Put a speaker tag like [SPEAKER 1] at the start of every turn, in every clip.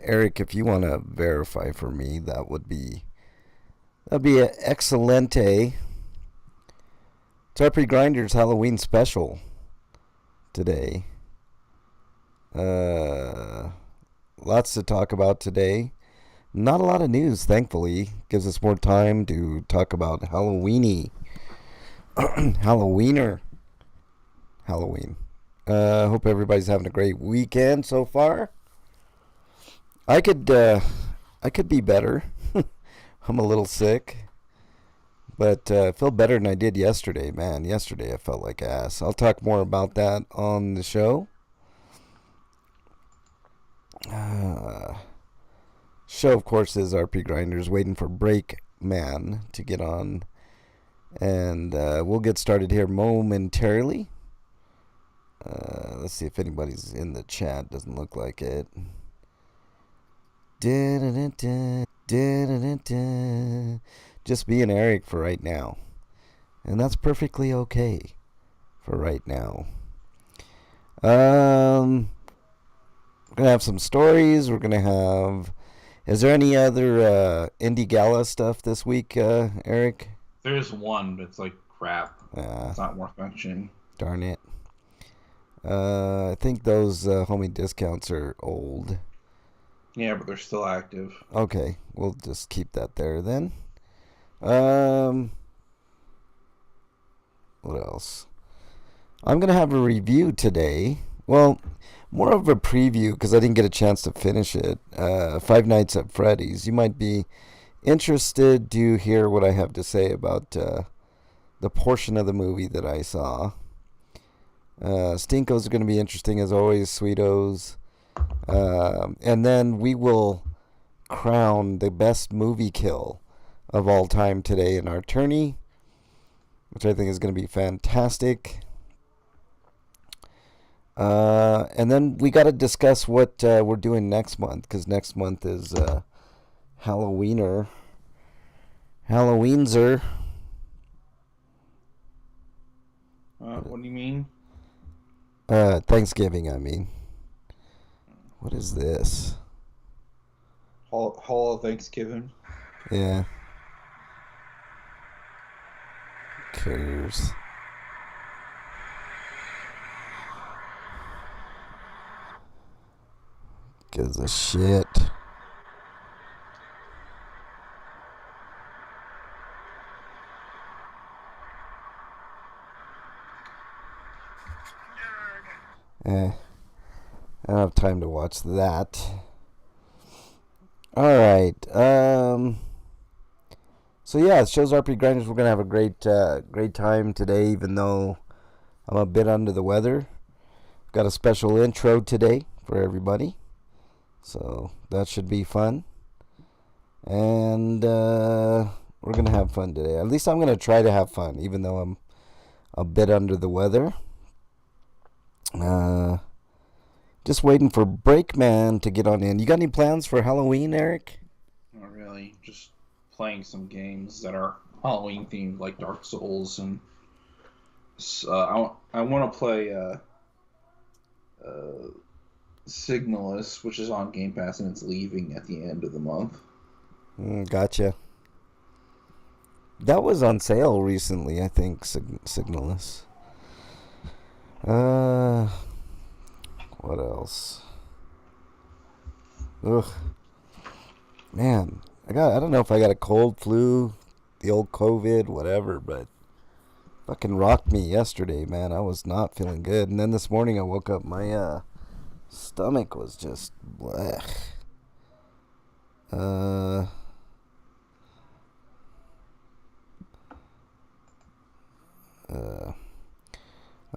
[SPEAKER 1] Eric, if you want to verify for me, that'd be an excelente. It's RPGrinders Halloween special today. Uh, Lots to talk about today. Not a lot of news, thankfully. Gives us more time to talk about Halloweeny, Halloweener, Halloween. Hope everybody's having a great weekend so far. I could, uh, I could be better. I'm a little sick. But I feel better than I did yesterday, man. Yesterday I felt like ass. I'll talk more about that on the show. Uh, Show, of course, is RP Grinders waiting for Break Man to get on. And we'll get started here momentarily. Let's see if anybody's in the chat. Doesn't look like it. Just being Eric for right now. And that's perfectly okay for right now. We're gonna have some stories. We're gonna have. Is there any other indie gala stuff this week, Eric?
[SPEAKER 2] There's one, but it's like crap.
[SPEAKER 1] Uh,
[SPEAKER 2] It's not worth mentioning.
[SPEAKER 1] Darn it. I think those homie discounts are old.
[SPEAKER 2] Yeah, but they're still active.
[SPEAKER 1] Okay, we'll just keep that there then. Um, what else? I'm gonna have a review today. Well, more of a preview because I didn't get a chance to finish it. Five Nights at Freddy's. You might be interested to hear what I have to say about the portion of the movie that I saw. Stinkos are going to be interesting as always, Sweetos. And then we will crown the best movie kill of all time today in our tourney, which I think is going to be fantastic. And then we got to discuss what we're doing next month, because next month is Halloweener. Halloweenzer.
[SPEAKER 2] What do you mean?
[SPEAKER 1] Thanksgiving, I mean. What is this?
[SPEAKER 2] Hall of Thanksgiving.
[SPEAKER 1] Yeah. Who cares? Gives a shit. I don't have time to watch that. All right. So yeah, it shows RP Grinders. We're gonna have a great time today, even though I'm a bit under the weather. Got a special intro today for everybody, so that should be fun. And we're gonna have fun today. At least I'm gonna try to have fun, even though I'm a bit under the weather. Just waiting for Breakman to get on in. You got any plans for Halloween, Eric?
[SPEAKER 2] Not really. Just playing some games that are Halloween themed, like Dark Souls, and I want to play uh, Signalis, which is on Game Pass, and it's leaving at the end of the month.
[SPEAKER 1] Gotcha. That was on sale recently, I think. Signalis. Uh, what else? Ugh, man, I don't know if I got a cold, flu, the old COVID, whatever, but fucking rocked me yesterday, man. I was not feeling good, and then this morning I woke up, my stomach was just blech. Uh, uh,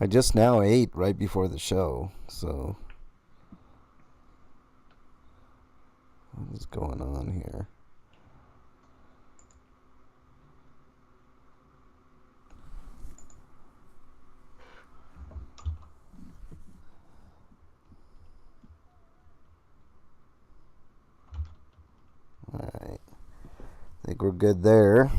[SPEAKER 1] I just now ate right before the show, so what is going on here? Alright. I think we're good there.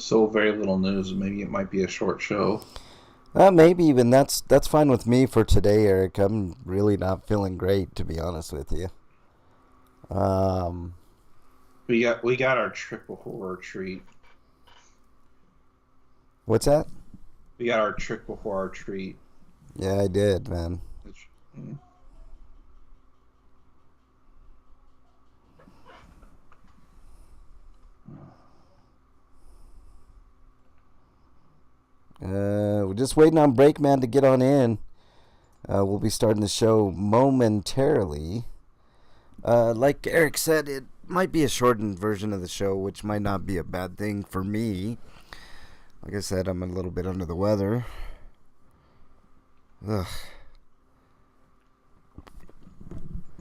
[SPEAKER 2] so very little news. Maybe it might be a short show.
[SPEAKER 1] Maybe even that's fine with me for today, Eric. I'm really not feeling great, to be honest with you. Um,
[SPEAKER 2] We got our triple horror treat.
[SPEAKER 1] what's that?
[SPEAKER 2] We got our trick before our treat.
[SPEAKER 1] Yeah, I did, man.
[SPEAKER 2] Which, mm,
[SPEAKER 1] We're just waiting on Breakman to get on in. We'll be starting the show momentarily. Like Eric said, it might be a shortened version of the show, which might not be a bad thing for me. Like I said, I'm a little bit under the weather. Ugh.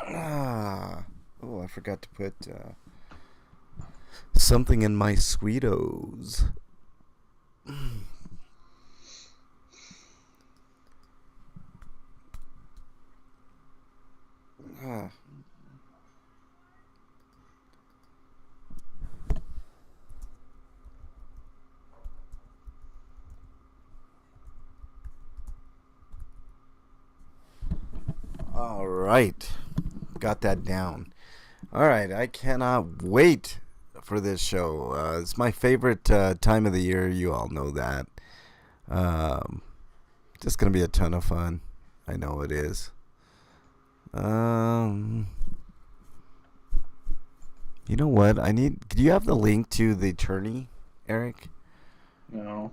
[SPEAKER 1] Oh, I forgot to put something in my Sweetos. Ah. All right. Got that down. All right. I cannot wait for this show. It's my favorite time of the year. You all know that. Um, just going to be a ton of fun. I know it is. You know what? Do you have the link to the attorney, Eric?
[SPEAKER 2] no.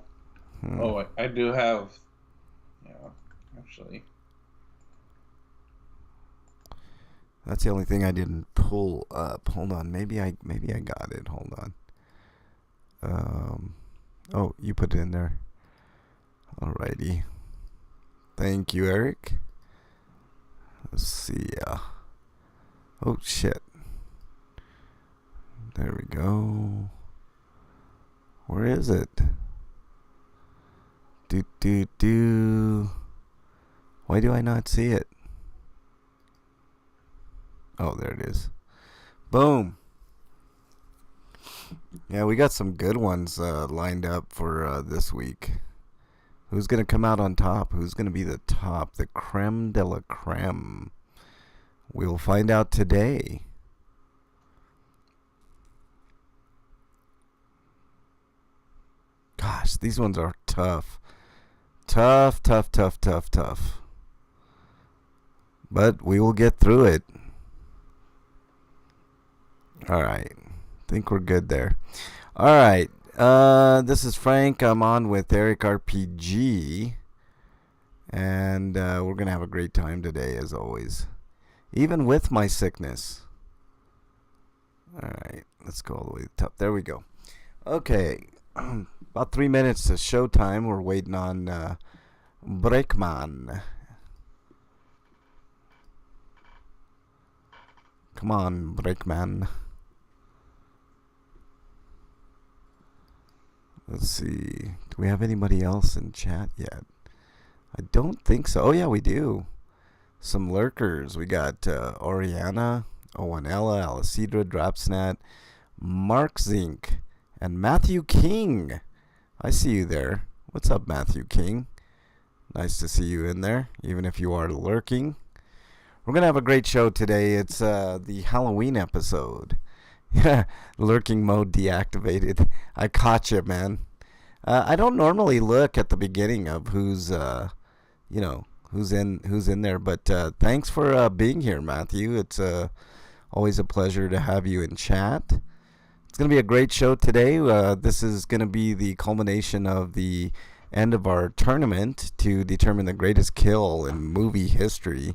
[SPEAKER 2] Oh, I do have. Yeah, actually.
[SPEAKER 1] That's the only thing I didn't pull up. Hold on, maybe I got it. Hold on. Oh, you put it in there. Alrighty. Thank you, Eric. Let's see. Oh shit. There we go. Where is it? Do. Why do I not see it? Oh, there it is. Boom. Yeah, we got some good ones lined up for this week. Who's going to come out on top? Who's going to be the top? The creme de la creme. We'll find out today. Gosh, these ones are tough. Tough. But we will get through it. All right. Think we're good there. All right. This is Frank. I'm on with Eric RPG. And we're going to have a great time today, as always. Even with my sickness. All right. Let's go all the way to the top. There we go. Okay. About 3 minutes to showtime. We're waiting on Breakman. Come on, Breakman. Let's see. Do we have anybody else in chat yet? I don't think so. Oh, yeah, we do. Some lurkers. We got Oriana, Owanella, Alicidra, Dropsnat, Mark Zink, and Matthew King. I see you there. What's up, Matthew King? Nice to see you in there, even if you are lurking. We're going to have a great show today. It's the Halloween episode. Yeah, lurking mode deactivated. I caught you, man. I don't normally look at the beginning of who's in there, but thanks for being here, Matthew. It's always a pleasure to have you in chat. It's going to be a great show today. This is going to be the culmination of the end of our tournament to determine the greatest kill in movie history,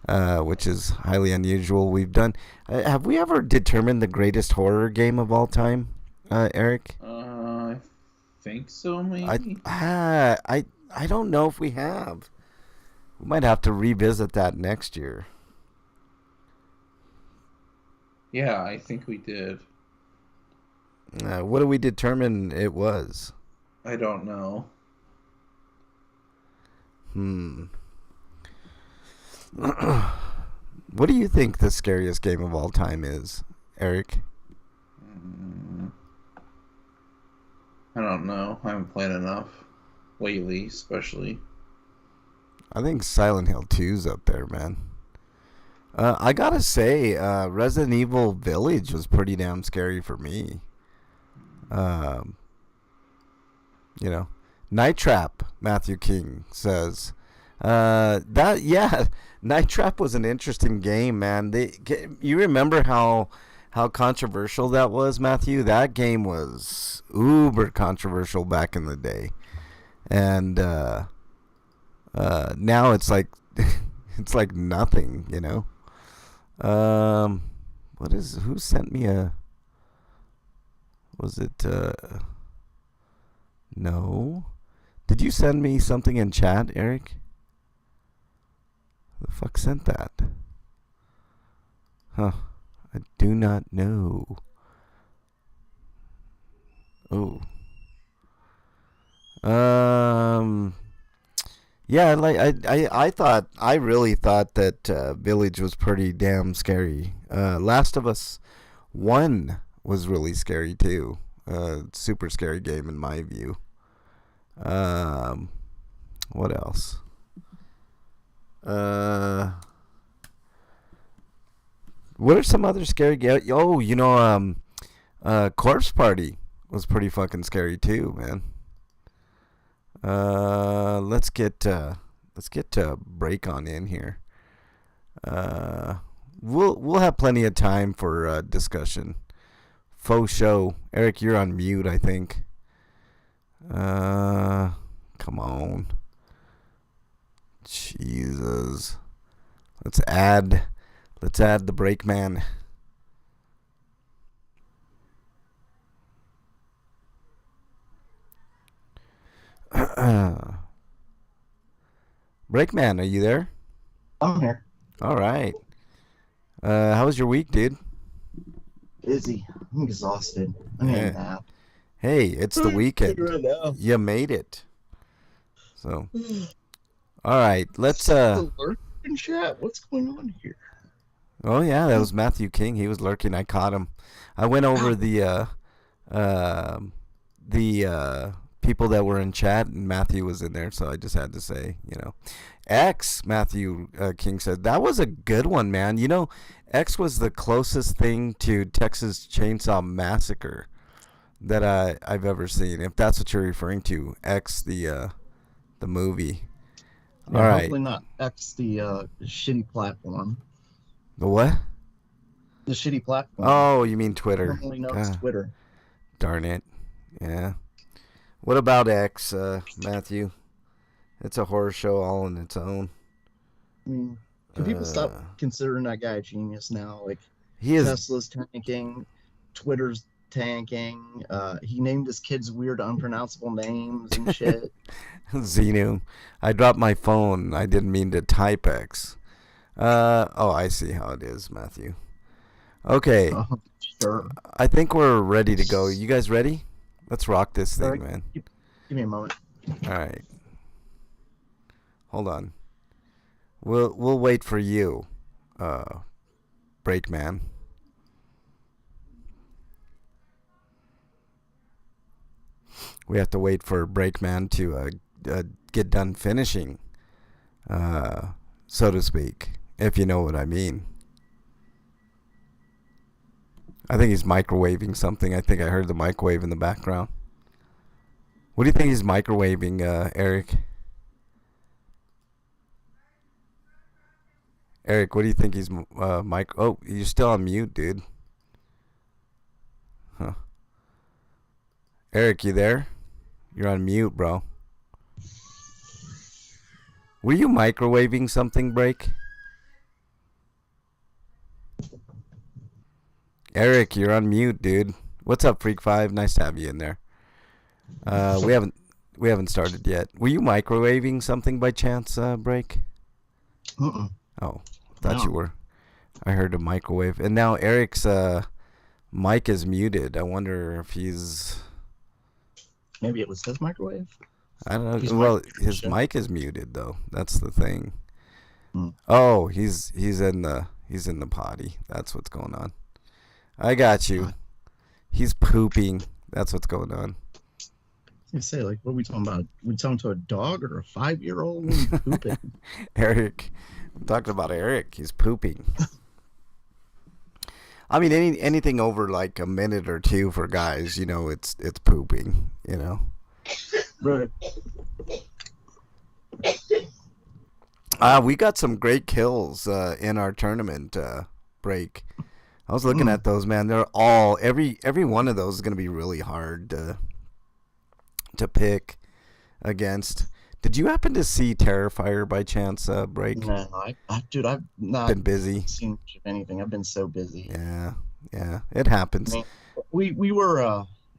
[SPEAKER 1] which is highly unusual. We've done. Have we ever determined the greatest horror game of all time, Eric?
[SPEAKER 2] I think so, maybe.
[SPEAKER 1] I don't know if we have. We might have to revisit that next year.
[SPEAKER 2] Yeah, I think we did.
[SPEAKER 1] What do we determine it was?
[SPEAKER 2] I don't know.
[SPEAKER 1] What do you think the scariest game of all time is, Eric?
[SPEAKER 2] I don't know. I haven't played enough lately, especially.
[SPEAKER 1] I think Silent Hill 2's up there, man. I gotta say, Resident Evil Village was pretty damn scary for me. Um, you know, Night Trap. Matthew King says that yeah, Night Trap was an interesting game, man. You remember how controversial that was, Matthew? That game was uber controversial back in the day, and now it's like it's like nothing, you know. Um, who sent me a? Was it no? Did you send me something in chat, Eric? Who the fuck sent that? Huh? I do not know. Oh. Um. Yeah, I really thought that Village was pretty damn scary. Last of Us 1 was really scary too. Super scary game in my view. Um, what else? Uh, what are some other scary games? Oh, Corpse Party was pretty fucking scary too, man. Let's get to break on in here. Uh, we'll have plenty of time for discussion. Faux show. Eric, you're on mute, I think. Come on. Jesus. Let's add the break man. Breakman, are you there?
[SPEAKER 3] I'm here.
[SPEAKER 1] All right. How was your week, dude?
[SPEAKER 3] Busy. I'm exhausted. I need a nap.
[SPEAKER 1] Hey, it's the weekend.
[SPEAKER 3] Right now.
[SPEAKER 1] You made it. So, all right, let's
[SPEAKER 3] In chat. What's going on here?
[SPEAKER 1] Oh yeah, that was Matthew King. He was lurking. I caught him. I went over the people that were in chat, and Matthew was in there, so I just had to say, X. Matthew King said that was a good one, man. X was the closest thing to Texas Chainsaw Massacre that I've ever seen. If that's what you're referring to, X the movie.
[SPEAKER 3] Yeah,
[SPEAKER 1] all right.
[SPEAKER 3] Hopefully not X the shitty platform.
[SPEAKER 1] The what?
[SPEAKER 3] The shitty platform.
[SPEAKER 1] Oh, you mean Twitter?
[SPEAKER 3] Normally known as Twitter.
[SPEAKER 1] Darn it. Yeah. What about X, Matthew? It's a horror show all on its own.
[SPEAKER 3] I mean, can people stop considering that guy a genius now? Like,
[SPEAKER 1] he is.
[SPEAKER 3] Tesla's tanking, Twitter's tanking. He named his kids weird, unpronounceable names and shit.
[SPEAKER 1] Xenu. I dropped my phone. I didn't mean to type X. I see how it is, Matthew. Okay.
[SPEAKER 3] Sure.
[SPEAKER 1] I think we're ready to go. You guys ready? Let's rock this thing, man.
[SPEAKER 3] Give me a moment.
[SPEAKER 1] All right. Hold on. We'll wait for you, Breakman. We have to wait for Breakman to get done finishing, so to speak, if you know what I mean. I think he's microwaving something. I think I heard the microwave in the background. What do you think he's microwaving, Eric? Eric, what do you think he's Oh, you're still on mute, dude. Huh. Eric, you there? You're on mute, bro. Were you microwaving something, Break? Eric, you're on mute, dude. What's up, Freak 5? Nice to have you in there. We haven't started yet. Were you microwaving something by chance, Break?
[SPEAKER 3] Uh-uh.
[SPEAKER 1] Oh, thought you were. I heard a microwave. And now Eric's mic is muted. I wonder if he's...
[SPEAKER 3] Maybe it was his microwave?
[SPEAKER 1] I don't know.
[SPEAKER 3] Well,
[SPEAKER 1] his mic is muted though. That's the thing.
[SPEAKER 3] Hmm.
[SPEAKER 1] Oh, he's in the potty. That's what's going on. I got you. He's pooping. That's what's going on.
[SPEAKER 3] You say, like, what are we talking about? We talking to a dog or a 5-year-old when we pooping?
[SPEAKER 1] Eric. I'm talking about Eric. He's pooping. I mean, anything over like a minute or two for guys, it's pooping.
[SPEAKER 3] Right.
[SPEAKER 1] We got some great kills in our tournament break. I was looking at those, man. They're all every one of those is gonna be really hard to pick against. Did you happen to see Terrifier by chance break?
[SPEAKER 3] No, dude, I've not
[SPEAKER 1] Been busy.
[SPEAKER 3] seen much of anything. I've been so busy.
[SPEAKER 1] Yeah, it happens.
[SPEAKER 3] I mean, we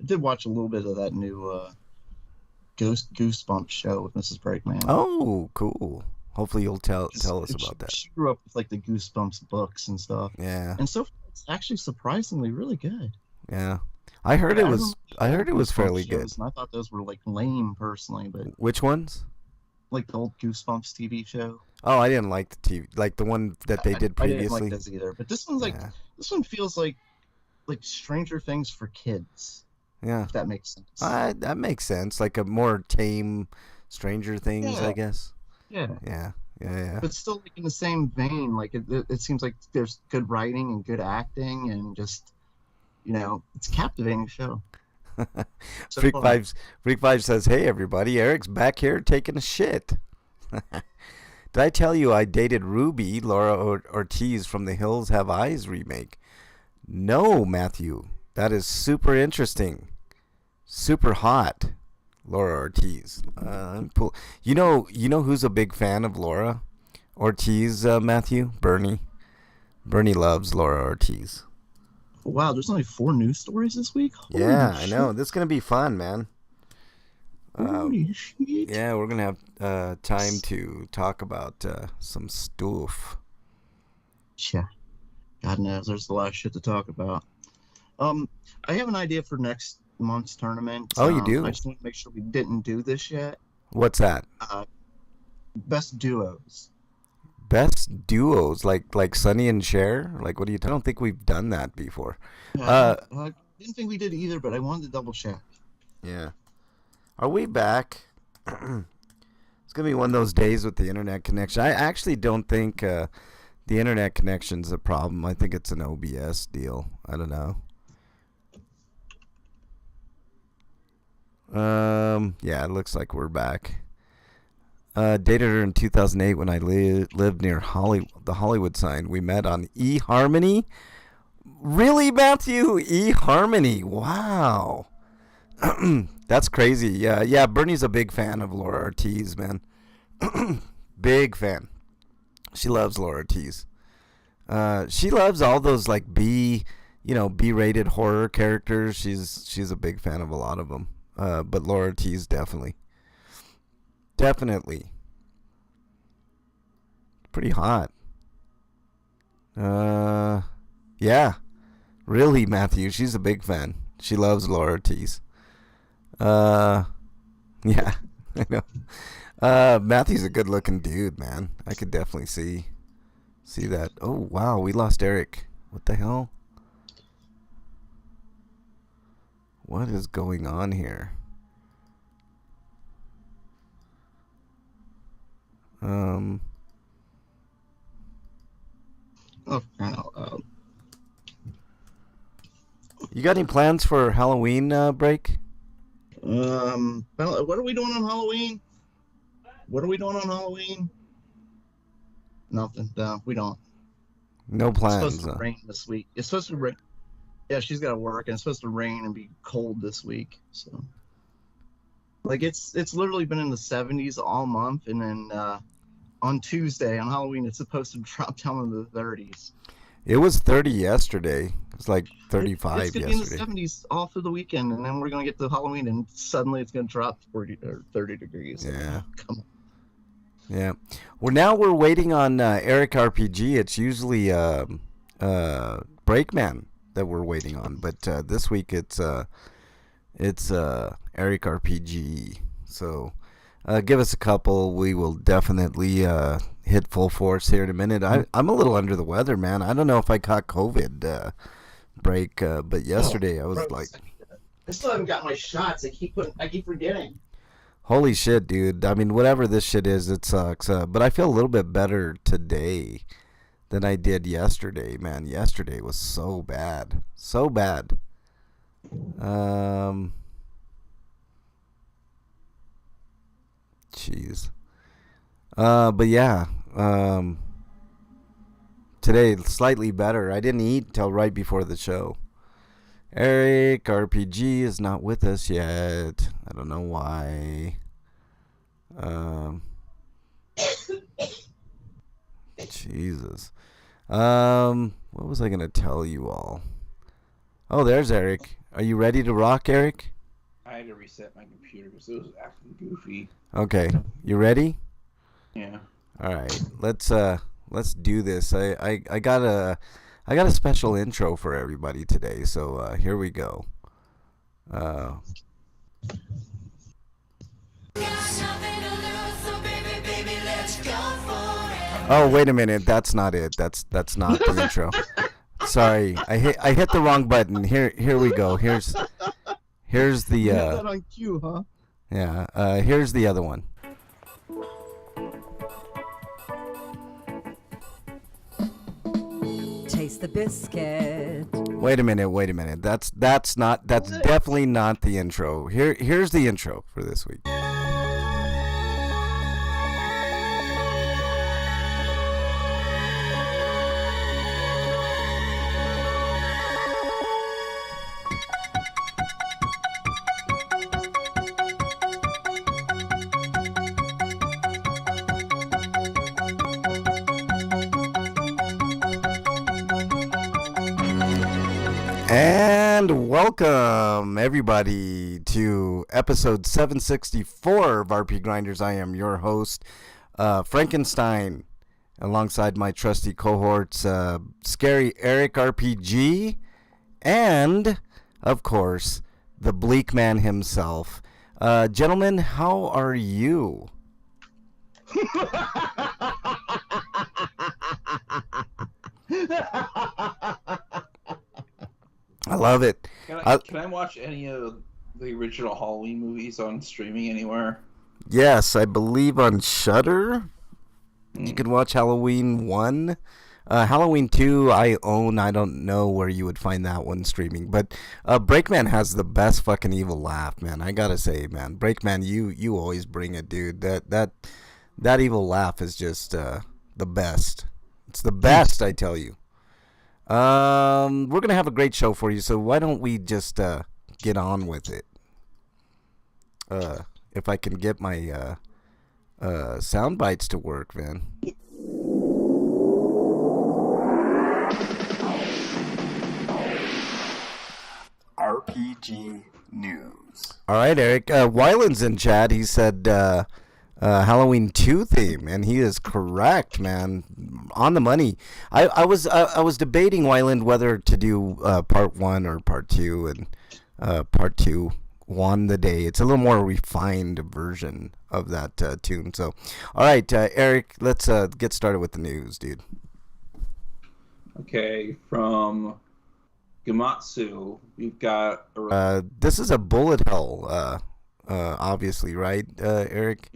[SPEAKER 3] did watch a little bit of that new Goosebumps show with Mrs. Breakman.
[SPEAKER 1] Oh, cool. Hopefully you'll tell us about that.
[SPEAKER 3] She grew up with like the Goosebumps books and stuff.
[SPEAKER 1] Yeah.
[SPEAKER 3] And so far, it's actually surprisingly really good.
[SPEAKER 1] Yeah. I heard it was fairly good.
[SPEAKER 3] And I thought those were like lame personally, but
[SPEAKER 1] Which ones?
[SPEAKER 3] like the old Goosebumps TV show.
[SPEAKER 1] Oh, I didn't like the TV, like the one that they did previously.
[SPEAKER 3] I didn't like those either. But this one's like this one feels like Stranger Things for kids.
[SPEAKER 1] Yeah.
[SPEAKER 3] If that makes sense.
[SPEAKER 1] That makes sense. Like a more tame Stranger Things, I guess.
[SPEAKER 3] Yeah.
[SPEAKER 1] Yeah.
[SPEAKER 3] But still, like in the same vein, like it seems like there's good writing and good acting, and just it's a captivating show. So
[SPEAKER 1] Freak Five says, "Hey everybody, Eric's back here taking a shit." Did I tell you I dated Ruby, Laura Ortiz from the Hills Have Eyes remake? No, Matthew. That is super interesting. Super hot. Laura Ortiz. You know who's a big fan of Laura Ortiz, Matthew? Bernie. Bernie loves Laura Ortiz.
[SPEAKER 3] Wow, there's only 4 news stories this week? Holy
[SPEAKER 1] I
[SPEAKER 3] shit.
[SPEAKER 1] know. This is going to be fun, man.
[SPEAKER 3] Holy shit.
[SPEAKER 1] Yeah, we're going to have time to talk about some stuff.
[SPEAKER 3] Yeah. God knows, there's a lot of shit to talk about. I have an idea for next month's tournament.
[SPEAKER 1] Oh, you do?
[SPEAKER 3] I just want to make sure we didn't do this yet.
[SPEAKER 1] What's that?
[SPEAKER 3] Best duos.
[SPEAKER 1] Best duos, like Sonny and Cher? Like, what do you? I don't think we've done that before.
[SPEAKER 3] I didn't think we did either, but I wanted to double check.
[SPEAKER 1] Yeah. Are we back? It's gonna be one of those days with the internet connection. I actually don't think the internet connection's a problem. I think it's an OBS deal. I don't know. Yeah, it looks like we're back. Dated her in 2008 when I lived near the Hollywood sign. We met on eHarmony. Really, Matthew? eHarmony. Wow. That's crazy. Yeah, Bernie's a big fan of Laura Ortiz, man. Big fan. She loves Laura Ortiz. She loves all those like B-rated horror characters. She's a big fan of a lot of them. But Laura Ortiz definitely. Pretty hot. Yeah. Really, Matthew. She's a big fan. She loves Laura Ortiz. Yeah. I know. Matthew's a good looking dude, man. I could definitely see that. Oh, wow. We lost Eric. What the hell? What is going on here?
[SPEAKER 3] Oh, no.
[SPEAKER 1] You got any plans for Halloween break?
[SPEAKER 3] What are we doing on Halloween? Nothing. No, we don't.
[SPEAKER 1] No plans.
[SPEAKER 3] It's supposed to rain this week. It's supposed to rain. Yeah, she's got to work, and it's supposed to rain and be cold this week. So, like, it's literally been in the 70s all month, and then on Tuesday, on Halloween, it's supposed to drop down into the 30s.
[SPEAKER 1] It was 30 yesterday. It was like 35
[SPEAKER 3] it's gonna
[SPEAKER 1] yesterday.
[SPEAKER 3] be in the 70s all through the weekend, and then we're going to get to Halloween, and suddenly it's going to drop 40 or 30 degrees.
[SPEAKER 1] Yeah.
[SPEAKER 3] Come on.
[SPEAKER 1] Yeah. Well, now we're waiting on Eric RPG. It's usually Breakman that we're waiting on, but this week it's Eric RPG. So give us a couple. We will definitely hit full force here in a minute. I'm a little under the weather, man. I don't know if I caught COVID break, but yesterday I was like,
[SPEAKER 3] I still haven't got my shots. I keep forgetting.
[SPEAKER 1] Holy shit, dude. I mean, whatever this shit is, it sucks. But I feel a little bit better today than I did yesterday, man. Yesterday was so bad. So bad. Jeez. But yeah. Today, slightly better. I didn't eat till right before the show. Eric RPG is not with us yet. I don't know why. Jesus. What was I gonna tell you all? Oh, there's Eric. Are you ready to rock, Eric?
[SPEAKER 2] I had to reset my computer because it was acting goofy.
[SPEAKER 1] Okay, you ready?
[SPEAKER 2] Yeah.
[SPEAKER 1] All right, let's do this. I got a special intro for everybody today, so here we go. Oh, wait a minute. That's not it. That's not the intro. Sorry, I hit the wrong button. Here we go. Here's the
[SPEAKER 3] You have that on cue, huh?
[SPEAKER 1] yeah. Here's the other one.
[SPEAKER 4] Taste the biscuit.
[SPEAKER 1] Wait a minute. That's definitely not the intro. Here's the intro for this week. And welcome, everybody, to episode 764 of RPGrinders. I am your host, Frankenstein, alongside my trusty cohorts, Scary Eric RPG, and, of course, the Bleak Man himself. Gentlemen, how are you? I love it.
[SPEAKER 2] Can I watch any of the original Halloween movies on streaming anywhere?
[SPEAKER 1] Yes, I believe on Shudder. You can watch Halloween 1. Halloween 2, I own. I don't know where you would find that one streaming. But Breakman has the best fucking evil laugh, man. I gotta say, man. Breakman, you always bring it, dude. That evil laugh is just the best. It's the best, I tell you. We're gonna have a great show for you, so why don't we just get on with it? If I can get my sound bites to work, man.
[SPEAKER 5] RPG News.
[SPEAKER 1] All right, Eric. Wyland's in chat. He said Halloween 2 theme, and he is correct, man. On the money. I was debating, Wyland, whether to do part 1 or part 2, and part 2 won the day. It's a little more refined version of that tune. So, all right, Eric, let's get started with the news, dude.
[SPEAKER 2] Okay, from Gamatsu, we've got
[SPEAKER 1] this is a bullet hell, obviously, right, Eric?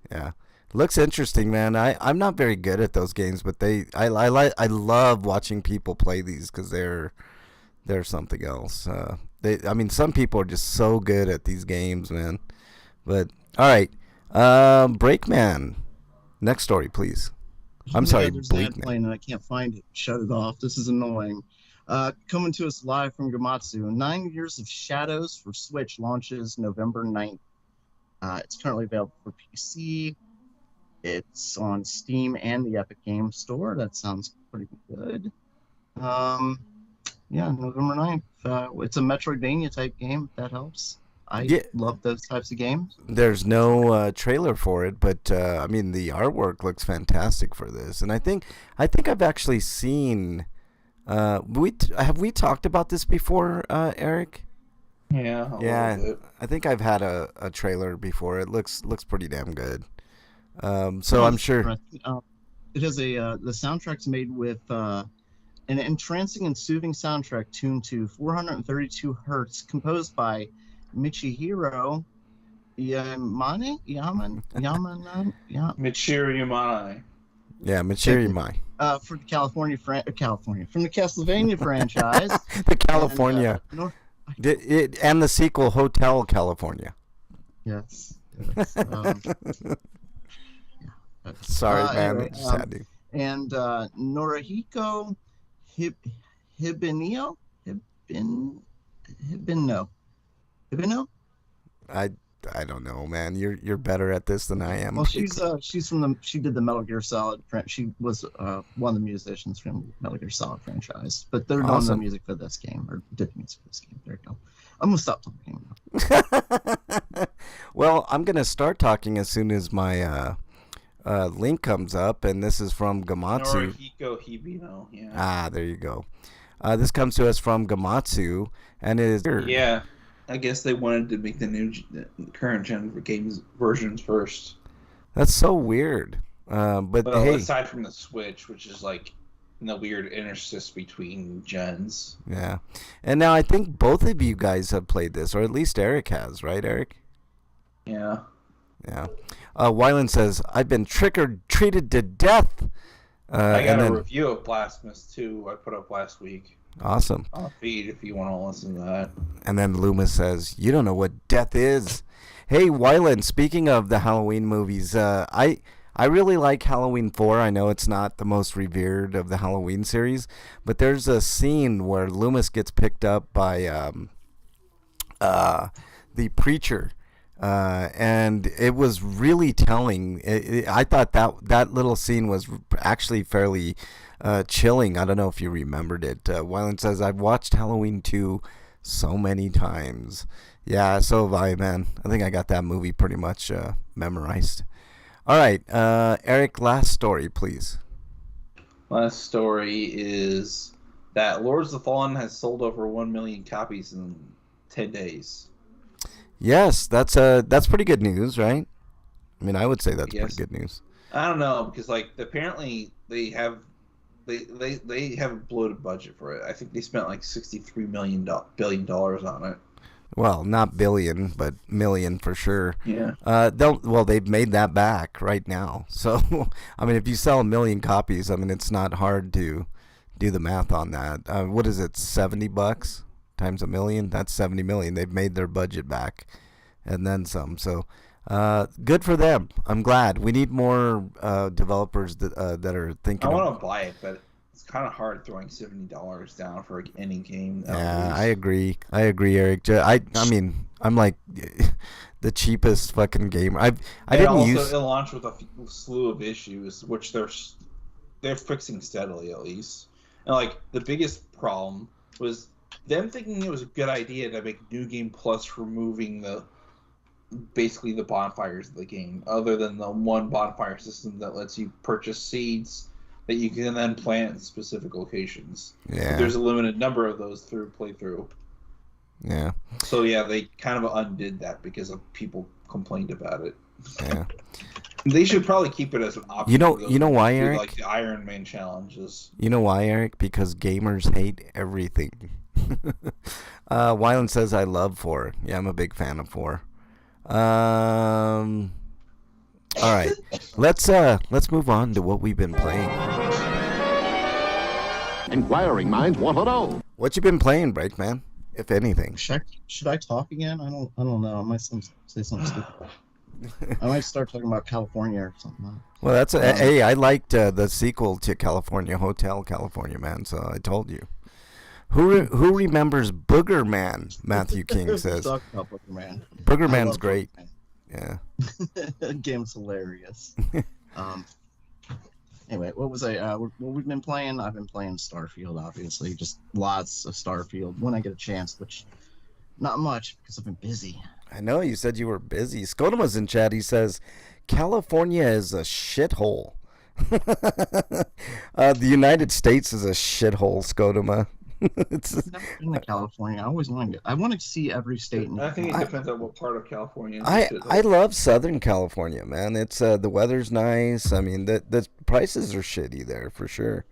[SPEAKER 2] Yeah.
[SPEAKER 1] Looks interesting, man. I'm not very good at those games, but I love watching people play these because they're something else. Some people are just so good at these games, man. But all right, Breakman. Next story, please. I'm sorry, Bleak Man.
[SPEAKER 3] Playing and I can't find it. Shut it off. This is annoying. Coming to us live from Gamatsu. 9 Years of Shadows for Switch launches November 9th. It's currently available for PC. It's on Steam and the Epic Games Store. That sounds pretty good. November 9th. It's a Metroidvania type game, if that helps. I love those types of games.
[SPEAKER 1] There's no trailer for it, but the artwork looks fantastic for this. And I think I've actually seen. Have we talked about this before, Eric?
[SPEAKER 2] Yeah.
[SPEAKER 1] I think I've had a trailer before. It looks pretty damn good. So I'm sure
[SPEAKER 3] it has the soundtrack's made with An entrancing and soothing soundtrack tuned to 432 hertz, composed by Michihiro Yamane?
[SPEAKER 2] Michiru Yamane.
[SPEAKER 1] Yeah, Michiru Mai.
[SPEAKER 3] For the from the Castlevania franchise.
[SPEAKER 1] The California. And the sequel, Hotel California.
[SPEAKER 3] Yes.
[SPEAKER 1] Sorry, man.
[SPEAKER 3] Anyway,
[SPEAKER 1] Just had to.
[SPEAKER 3] And Norihiko Hibino? Hibino?
[SPEAKER 1] I don't know, man. You're better at this than I am.
[SPEAKER 3] Well, she did the Metal Gear Solid. She was one of the musicians from Metal Gear Solid franchise, but they're doing the music for this game, or did the music for this game. There you go. I'm gonna stop talking now.
[SPEAKER 1] Well, I'm gonna start talking as soon as my link comes up, and this is from Gamatsu.
[SPEAKER 2] Norihiko Hibino, yeah.
[SPEAKER 1] Ah, there you go. This comes to us from Gamatsu, and it is...
[SPEAKER 2] Yeah, I guess they wanted to make the current gen games versions first.
[SPEAKER 1] That's so weird. But
[SPEAKER 2] well,
[SPEAKER 1] hey,
[SPEAKER 2] aside from the Switch, which is like in the weird interstice between gens.
[SPEAKER 1] Yeah, and now I think both of you guys have played this, or at least Eric has, right, Eric?
[SPEAKER 2] Yeah.
[SPEAKER 1] Yeah. Wyland says, I've been trick-or-treated to death.
[SPEAKER 2] I got a review of Blasphemous 2 I put up last week.
[SPEAKER 1] Awesome.
[SPEAKER 2] On the feed if you want to listen to that.
[SPEAKER 1] And then Loomis says, you don't know what death is. Hey, Wyland, speaking of the Halloween movies, I really like Halloween 4. I know it's not the most revered of the Halloween series, but there's a scene where Loomis gets picked up by the preacher. And it was really telling. I thought that little scene was actually fairly chilling. I don't know if you remembered it. Wyland says, I've watched Halloween 2 so many times. Yeah, so have I, man. I think I got that movie pretty much memorized. All right, Eric, last story, please.
[SPEAKER 2] Last story is that Lords of the Fallen has sold over 1 million copies in 10 days.
[SPEAKER 1] Yes, that's pretty good news, right? I mean, I would say that's pretty good news.
[SPEAKER 2] I don't know, because apparently they have a bloated budget for it. I think they spent like $63 billion on it.
[SPEAKER 1] Well, not billion, but million for sure.
[SPEAKER 2] Yeah.
[SPEAKER 1] They've made that back right now. So, I mean, if you sell 1 million copies, I mean, it's not hard to do the math on that. What is it, $70? Times 1 million, that's 70 million. They've made their budget back and then some. So good for them. I'm glad. We need more developers that are thinking.
[SPEAKER 2] I want to buy it, but it's kind of hard throwing $70 down for any game.
[SPEAKER 1] Yeah, I agree, Eric. I mean, I'm like the cheapest fucking game. It
[SPEAKER 2] launched with a slew of issues, which they're fixing steadily at least. And like the biggest problem was them thinking it was a good idea to make New Game Plus removing basically the bonfires of the game, other than the one bonfire system that lets you purchase seeds that you can then plant in specific locations.
[SPEAKER 1] Yeah.
[SPEAKER 2] But there's a limited number of those through playthrough.
[SPEAKER 1] Yeah.
[SPEAKER 2] So yeah, they kind of undid that because of people complained about it.
[SPEAKER 1] Yeah.
[SPEAKER 2] They should probably keep it as an option.
[SPEAKER 1] You know why, Eric?
[SPEAKER 2] Like the Iron Man challenges.
[SPEAKER 1] You know why, Eric? Because gamers hate everything. Wyland says, I love 4. Yeah, I'm a big fan of 4. All right, let's move on to what we've been playing.
[SPEAKER 5] Inquiring minds want to know.
[SPEAKER 1] What you been playing, Breakman? If anything.
[SPEAKER 3] Should I talk again? I don't know. I might say something stupid. I might start talking about California or something.
[SPEAKER 1] Well, hey, I liked the sequel to California, Hotel California, man. So I told you. Who remembers Booger Man? Matthew King says.
[SPEAKER 3] Talk about Booger Man.
[SPEAKER 1] Booger Man's great. Yeah.
[SPEAKER 3] Game's hilarious. Anyway, what was what we've been playing? I've been playing Starfield, obviously, just lots of Starfield when I get a chance, which not much because I've been busy.
[SPEAKER 1] I know you said you were busy. Scotima's in chat. He says California is a shithole. The United States is a shithole, Scotoma.
[SPEAKER 3] I've never been to California. I always want to. I want to see every state.
[SPEAKER 2] I think it depends on what part of California.
[SPEAKER 1] I love Southern California, man. It's the weather's nice. I mean, the prices are shitty there for sure.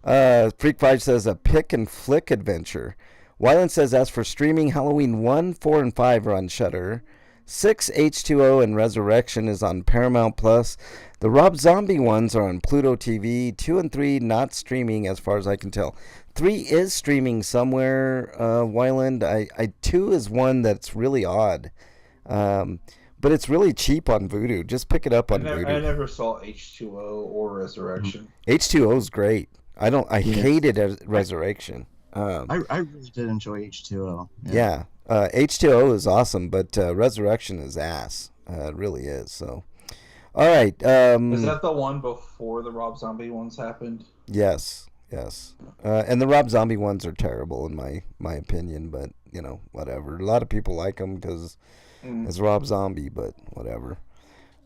[SPEAKER 1] Freak Five says a pick and flick adventure. Wyland says as for streaming, Halloween 1, 4, and 5 are on Shudder. 6, H2O, and Resurrection is on Paramount Plus. The Rob Zombie ones are on Pluto TV. 2 and 3 not streaming as far as I can tell. 3 is streaming somewhere, Wyland. 2 is one that's really odd. But it's really cheap on Vudu. Just pick it up on Vudu.
[SPEAKER 2] I never saw H2O or Resurrection.
[SPEAKER 1] H2O is great. I hated Resurrection.
[SPEAKER 3] I really did enjoy H2O.
[SPEAKER 1] Yeah. H2O is awesome, but Resurrection is ass. It really is. So, all right.
[SPEAKER 2] Is that the one before the Rob Zombie ones happened?
[SPEAKER 1] Yes. And the Rob Zombie ones are terrible in my opinion, but whatever. A lot of people like them because it's Rob Zombie, but whatever.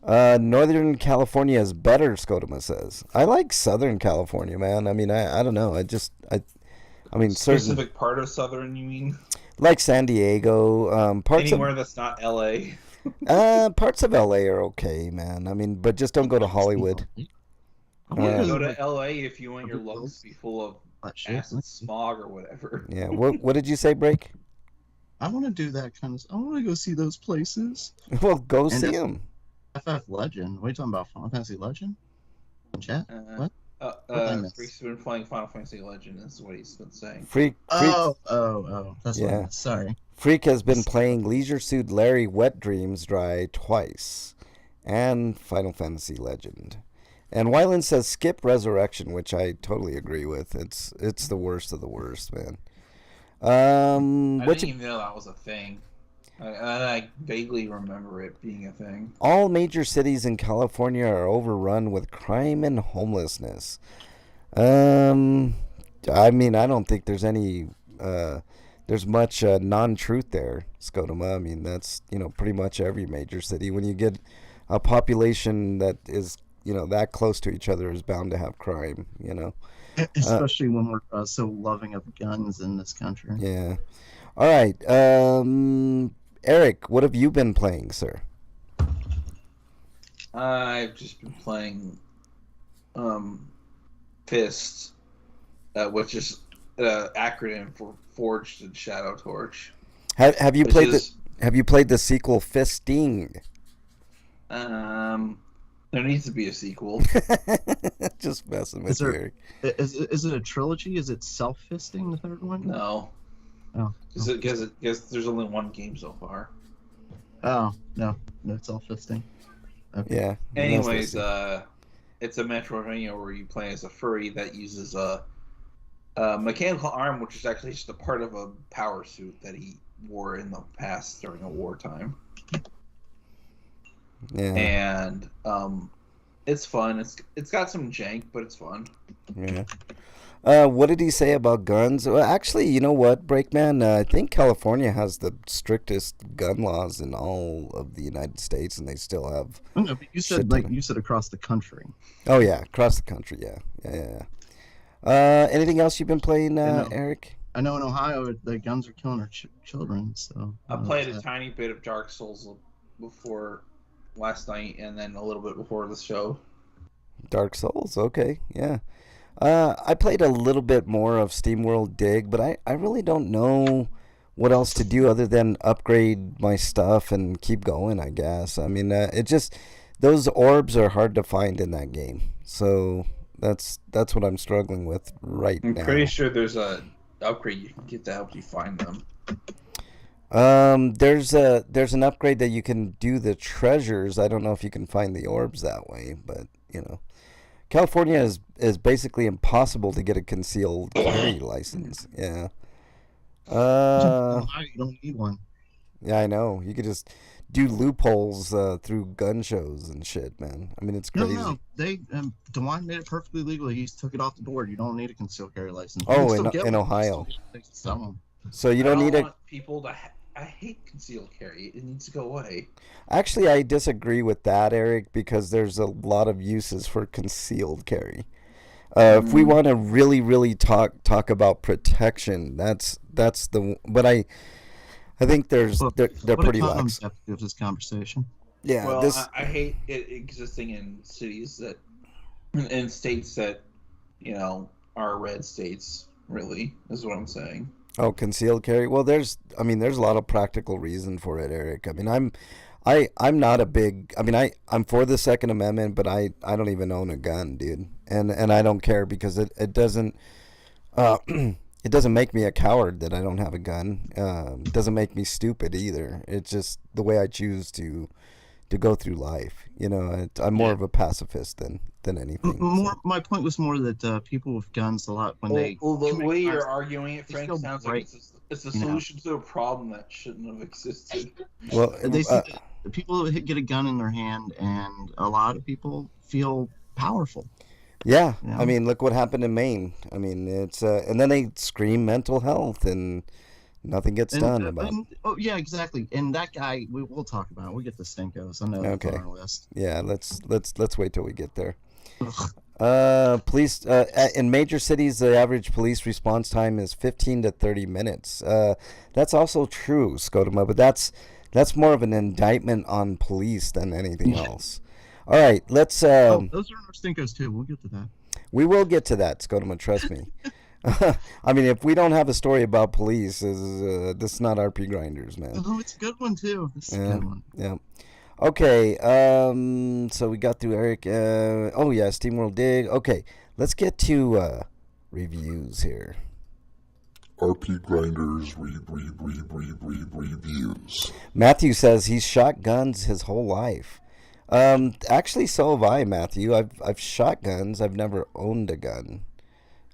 [SPEAKER 1] Northern California is better, Scotoma says. I like Southern California, man. I mean, I don't know. I mean,
[SPEAKER 2] specific part of Southern, you mean?
[SPEAKER 1] Like San Diego,
[SPEAKER 2] anywhere that's not LA.
[SPEAKER 1] Parts of LA are okay, man. I mean, but just don't go to Hollywood.
[SPEAKER 2] Go to LA if you want your lungs to be full of acid smog or whatever.
[SPEAKER 1] Yeah. What did you say, Break?
[SPEAKER 3] I want to do that kind of. I want to go see those places.
[SPEAKER 1] Well, go see them.
[SPEAKER 3] FF Legend. What are you talking about? Final Fantasy Legend? In chat? What?
[SPEAKER 2] Freak's been playing Final Fantasy Legend, is what he's been saying.
[SPEAKER 1] Freak.
[SPEAKER 3] Oh. That's what I meant. Sorry.
[SPEAKER 1] Freak has been playing Leisure Suit Larry Wet Dreams Dry twice, and Final Fantasy Legend. And Wyland says skip Resurrection, which I totally agree with. It's the worst of the worst, man.
[SPEAKER 2] I didn't even know that was a thing. I vaguely remember it being a thing.
[SPEAKER 1] All major cities in California are overrun with crime and homelessness. I mean, I don't think there's any, there's much non-truth there, Scotoma. I mean, that's, pretty much every major city. When you get a population that is, that close to each other is bound to have crime,
[SPEAKER 3] Especially when we're so loving of guns in this country.
[SPEAKER 1] Yeah. All right. Eric, what have you been playing, sir?
[SPEAKER 2] I've just been playing Fist, which is an acronym for Forged and Shadow Torch.
[SPEAKER 1] Have you played the sequel Fisting?
[SPEAKER 2] There needs to be a sequel.
[SPEAKER 1] Just messing with you, Eric.
[SPEAKER 3] Is it a trilogy? Is it self-fisting, the third one?
[SPEAKER 2] No.
[SPEAKER 3] Oh.
[SPEAKER 2] Because there's only one game so far.
[SPEAKER 3] Oh, no self-fisting. Okay.
[SPEAKER 1] Yeah.
[SPEAKER 2] Anyways, it's a Metroidvania where you play as a furry that uses a mechanical arm, which is actually just a part of a power suit that he wore in the past during a wartime.
[SPEAKER 1] Yeah.
[SPEAKER 2] And it's fun. It's got some jank, but it's fun.
[SPEAKER 1] Yeah. What did he say about guns? Well, actually, you know what, Breakman? I think California has the strictest gun laws in all of the United States, and they still have.
[SPEAKER 3] No, but you said across the country.
[SPEAKER 1] Oh yeah, across the country. Yeah. Anything else you've been playing, Eric?
[SPEAKER 3] I know in Ohio the guns are killing our children. So
[SPEAKER 2] I played a tiny bit of Dark Souls before last night, and then a little bit before the show.
[SPEAKER 1] Dark Souls, okay, yeah. I played a little bit more of SteamWorld Dig, but I really don't know what else to do other than upgrade my stuff and keep going, I guess. I mean, those orbs are hard to find in that game. So that's what I'm struggling with now.
[SPEAKER 2] I'm pretty sure there's a upgrade you can get to help you find them.
[SPEAKER 1] There's an upgrade that you can do the treasures. I don't know if you can find the orbs that way, but California is basically impossible to get a concealed carry license. Yeah.
[SPEAKER 3] You don't need one.
[SPEAKER 1] Yeah, I know. You could just do loopholes through gun shows and shit, man. I mean, it's crazy.
[SPEAKER 3] No, they DeWine made it perfectly legal. He took it off the board. You don't need a concealed carry license.
[SPEAKER 1] Oh, in Ohio. So you don't need
[SPEAKER 2] want people to. I hate concealed carry. It needs to go away.
[SPEAKER 1] Actually, I disagree with that, Eric, because there's a lot of uses for concealed carry. If we want to really, really talk about protection, that's the. But I think they're pretty lax.
[SPEAKER 3] Of this conversation.
[SPEAKER 1] Yeah.
[SPEAKER 2] Well, I hate it existing in cities in states that our red states. Really, is what I'm saying.
[SPEAKER 1] Oh, concealed carry. Well, there's a lot of practical reason for it, Eric. I mean, I'm not a big. I mean, I'm for the Second Amendment, but I don't even own a gun, dude, and I don't care because it doesn't. It doesn't make me a coward that I don't have a gun. It doesn't make me stupid either. It's just the way I choose to go through life. You know, I'm more of a pacifist than anything.
[SPEAKER 3] More,
[SPEAKER 1] So.
[SPEAKER 3] my point was more that people with guns a lot when they.
[SPEAKER 2] Well, the
[SPEAKER 3] commit
[SPEAKER 2] way
[SPEAKER 3] crimes,
[SPEAKER 2] you're arguing it,
[SPEAKER 3] they
[SPEAKER 2] Frank,
[SPEAKER 3] feel
[SPEAKER 2] sounds
[SPEAKER 3] right,
[SPEAKER 2] like it's a
[SPEAKER 3] you know.
[SPEAKER 2] solution to a problem that shouldn't have existed.
[SPEAKER 1] Well,
[SPEAKER 3] They see that people get a gun in their hand, and a lot of people feel powerful.
[SPEAKER 1] yeah.
[SPEAKER 3] You know?
[SPEAKER 1] I mean, look what happened in Maine. I mean, it's and then they scream mental health, and nothing gets done about.
[SPEAKER 3] Oh yeah, exactly. And that guy, we'll talk about it. We'll get to Stinkos. I know that's
[SPEAKER 1] Okay.
[SPEAKER 3] on our list.
[SPEAKER 1] Yeah, let's wait till we get there.
[SPEAKER 3] Ugh.
[SPEAKER 1] Police in major cities, the average police response time is 15 to 30 minutes. That's also true, Scotoma, but that's more of an indictment on police than anything else. All right, let's.
[SPEAKER 3] Oh, those are our Stinkos too. We'll get to that.
[SPEAKER 1] We will get to that, Scotoma. Trust me. I mean, if we don't have a story about police, this is not RP Grinders, man.
[SPEAKER 3] Oh, it's a good one too. This is a good one.
[SPEAKER 1] Yeah. Okay. So we got through Eric. Oh yeah, SteamWorld Dig. Okay, let's get to reviews here.
[SPEAKER 5] RP Grinders reviews.
[SPEAKER 1] Matthew says he's shot guns his whole life. Actually, so have I, Matthew. I've shot guns. I've never owned a gun.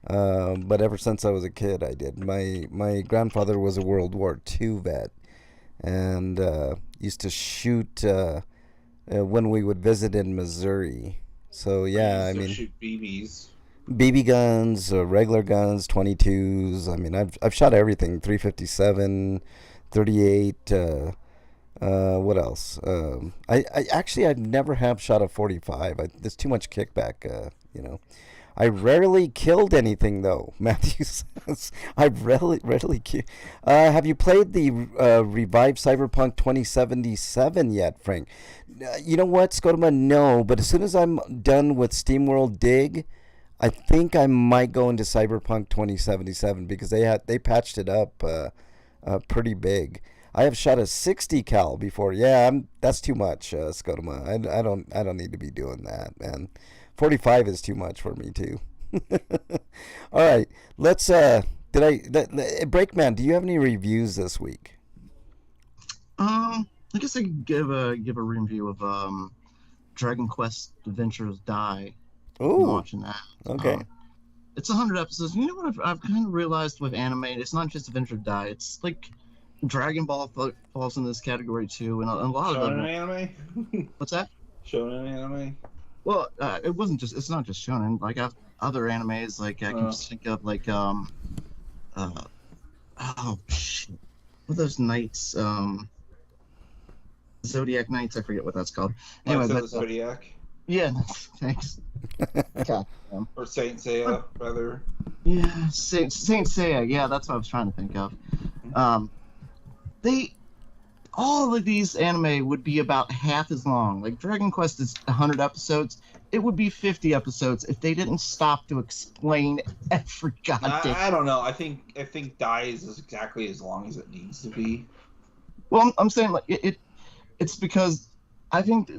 [SPEAKER 1] But ever since I was a kid, I did. My grandfather was a World War II vet, and used to shoot when we would visit in Missouri. So yeah, I mean,
[SPEAKER 2] shoot BBs.
[SPEAKER 1] BB guns, regular guns, 22s. I mean, I've shot everything: 357, 38. What else? I actually I've never have shot a 45. There's too much kickback. You know. I rarely killed anything, though, Matthew says. I've rarely killed. Have you played the revived Cyberpunk 2077 yet, Frank? You know what, Scotoma? No, but as soon as I'm done with SteamWorld Dig, I think I might go into Cyberpunk 2077 because they patched it up pretty big. I have shot a 60 cal before. Yeah, that's too much, Scotoma. I don't need to be doing that, man. 45 is too much for me too. All right, let's. Breakman, do you have any reviews this week?
[SPEAKER 3] I guess I could give a review of Dragon Quest Adventures Die.
[SPEAKER 1] Oh,
[SPEAKER 3] I'm watching that.
[SPEAKER 1] Okay.
[SPEAKER 3] It's 100 episodes. You know what I've kind of realized with anime? It's not just Adventure Die. It's like Dragon Ball falls in this category too, and a lot of them.
[SPEAKER 2] Anime?
[SPEAKER 3] What's that?
[SPEAKER 2] Shonen anime?
[SPEAKER 3] Well, it's not just shonen. Like I've other animes, like I can just think of like oh shit, what are those knights? Zodiac Knights. I forget what that's called. Anyway,
[SPEAKER 2] the
[SPEAKER 3] but,
[SPEAKER 2] Zodiac.
[SPEAKER 3] yeah, thanks. God,
[SPEAKER 2] Or Saint Seiya, rather.
[SPEAKER 3] yeah, Saint Seiya. Yeah, that's what I was trying to think of. All of these anime would be about half as long. Like Dragon Quest is 100 episodes. It would be 50 episodes if they didn't stop to explain every goddamn.
[SPEAKER 2] I don't know. I think Die is exactly as long as it needs to be.
[SPEAKER 3] Well, I'm saying like it's because I think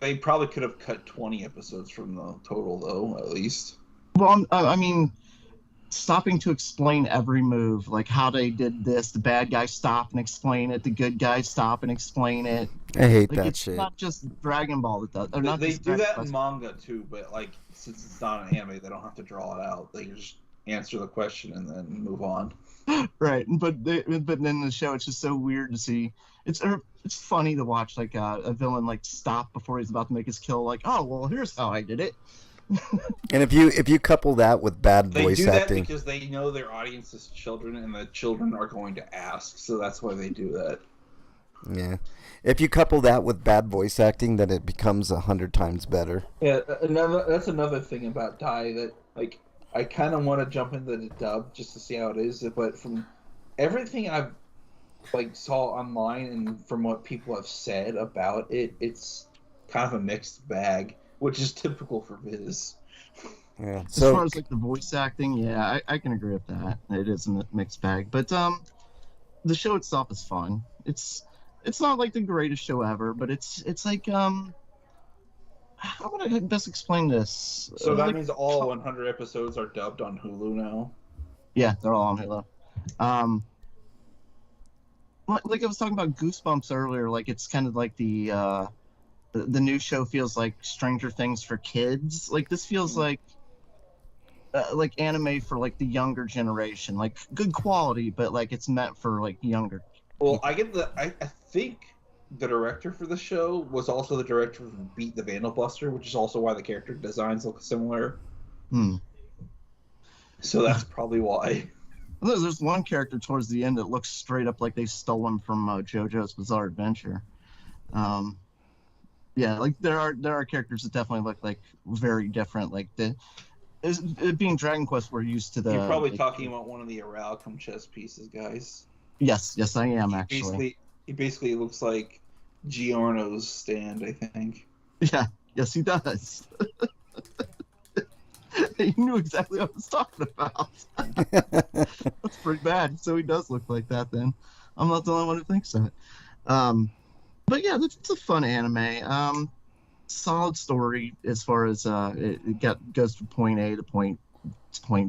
[SPEAKER 2] They probably could have cut 20 episodes from the total, though, at least.
[SPEAKER 3] well, I mean, stopping to explain every move, like how they did this, the bad guys stop and explain it, the good guys stop and explain it.
[SPEAKER 1] I hate
[SPEAKER 3] Like,
[SPEAKER 1] that
[SPEAKER 3] it's
[SPEAKER 1] shit.
[SPEAKER 3] not just Dragon Ball that does. Or not
[SPEAKER 2] They
[SPEAKER 3] just
[SPEAKER 2] do
[SPEAKER 3] Dragon
[SPEAKER 2] that
[SPEAKER 3] Quest.
[SPEAKER 2] in manga, too, but, like, since it's not an anime, they don't have to draw it out. They just answer the question and then move on.
[SPEAKER 3] Right, but then the show, it's just so weird to see. It's funny to watch like a villain like stop before he's about to make his kill. Like, oh well, here's how I did it.
[SPEAKER 1] And if you couple that with bad
[SPEAKER 2] They
[SPEAKER 1] voice
[SPEAKER 2] do that
[SPEAKER 1] acting,
[SPEAKER 2] because they know their audience is children, and the children are going to ask, so that's why they do that.
[SPEAKER 1] yeah. If you couple that with bad voice acting, then it becomes 100 times better.
[SPEAKER 2] Yeah, that's another thing about Die that, like, I kind of want to jump into the dub just to see how it is, but from everything I've saw online and from what people have said about it, it's kind of a mixed bag, which is typical for Viz.
[SPEAKER 1] Yeah.
[SPEAKER 3] As
[SPEAKER 1] So
[SPEAKER 3] far as like the voice acting, yeah, I can agree with that. It is a mixed bag, but the show itself is fun. It's not like the greatest show ever, but it's like how would I best explain this?
[SPEAKER 2] So that
[SPEAKER 3] Like,
[SPEAKER 2] means all 100 episodes are dubbed on Hulu now.
[SPEAKER 3] yeah, they're all on Halo. Like I was talking about Goosebumps earlier, like it's kind of like the new show feels like Stranger Things for kids. Like this feels like anime for like the younger generation, like good quality, but like it's meant for like younger.
[SPEAKER 2] Well, I think the director for the show was also the director for Beat the Vandal Buster, which is also why the character designs look similar. So that's probably why.
[SPEAKER 3] There's one character towards the end that looks straight up like they stole him from JoJo's Bizarre Adventure. Yeah, like there are characters that definitely look like very different. Like it being Dragon Quest, we're used to the.
[SPEAKER 2] You're probably
[SPEAKER 3] like,
[SPEAKER 2] talking about one of the Aralcom chess pieces, guys.
[SPEAKER 3] Yes, I am actually.
[SPEAKER 2] He basically looks like Giorno's stand, I think.
[SPEAKER 3] Yeah, yes, he does. He knew exactly what I was talking about. That's pretty bad. So he does look like that then. I'm not the only one who thinks that. But yeah, it's a fun anime. Solid story as far as goes from point A to point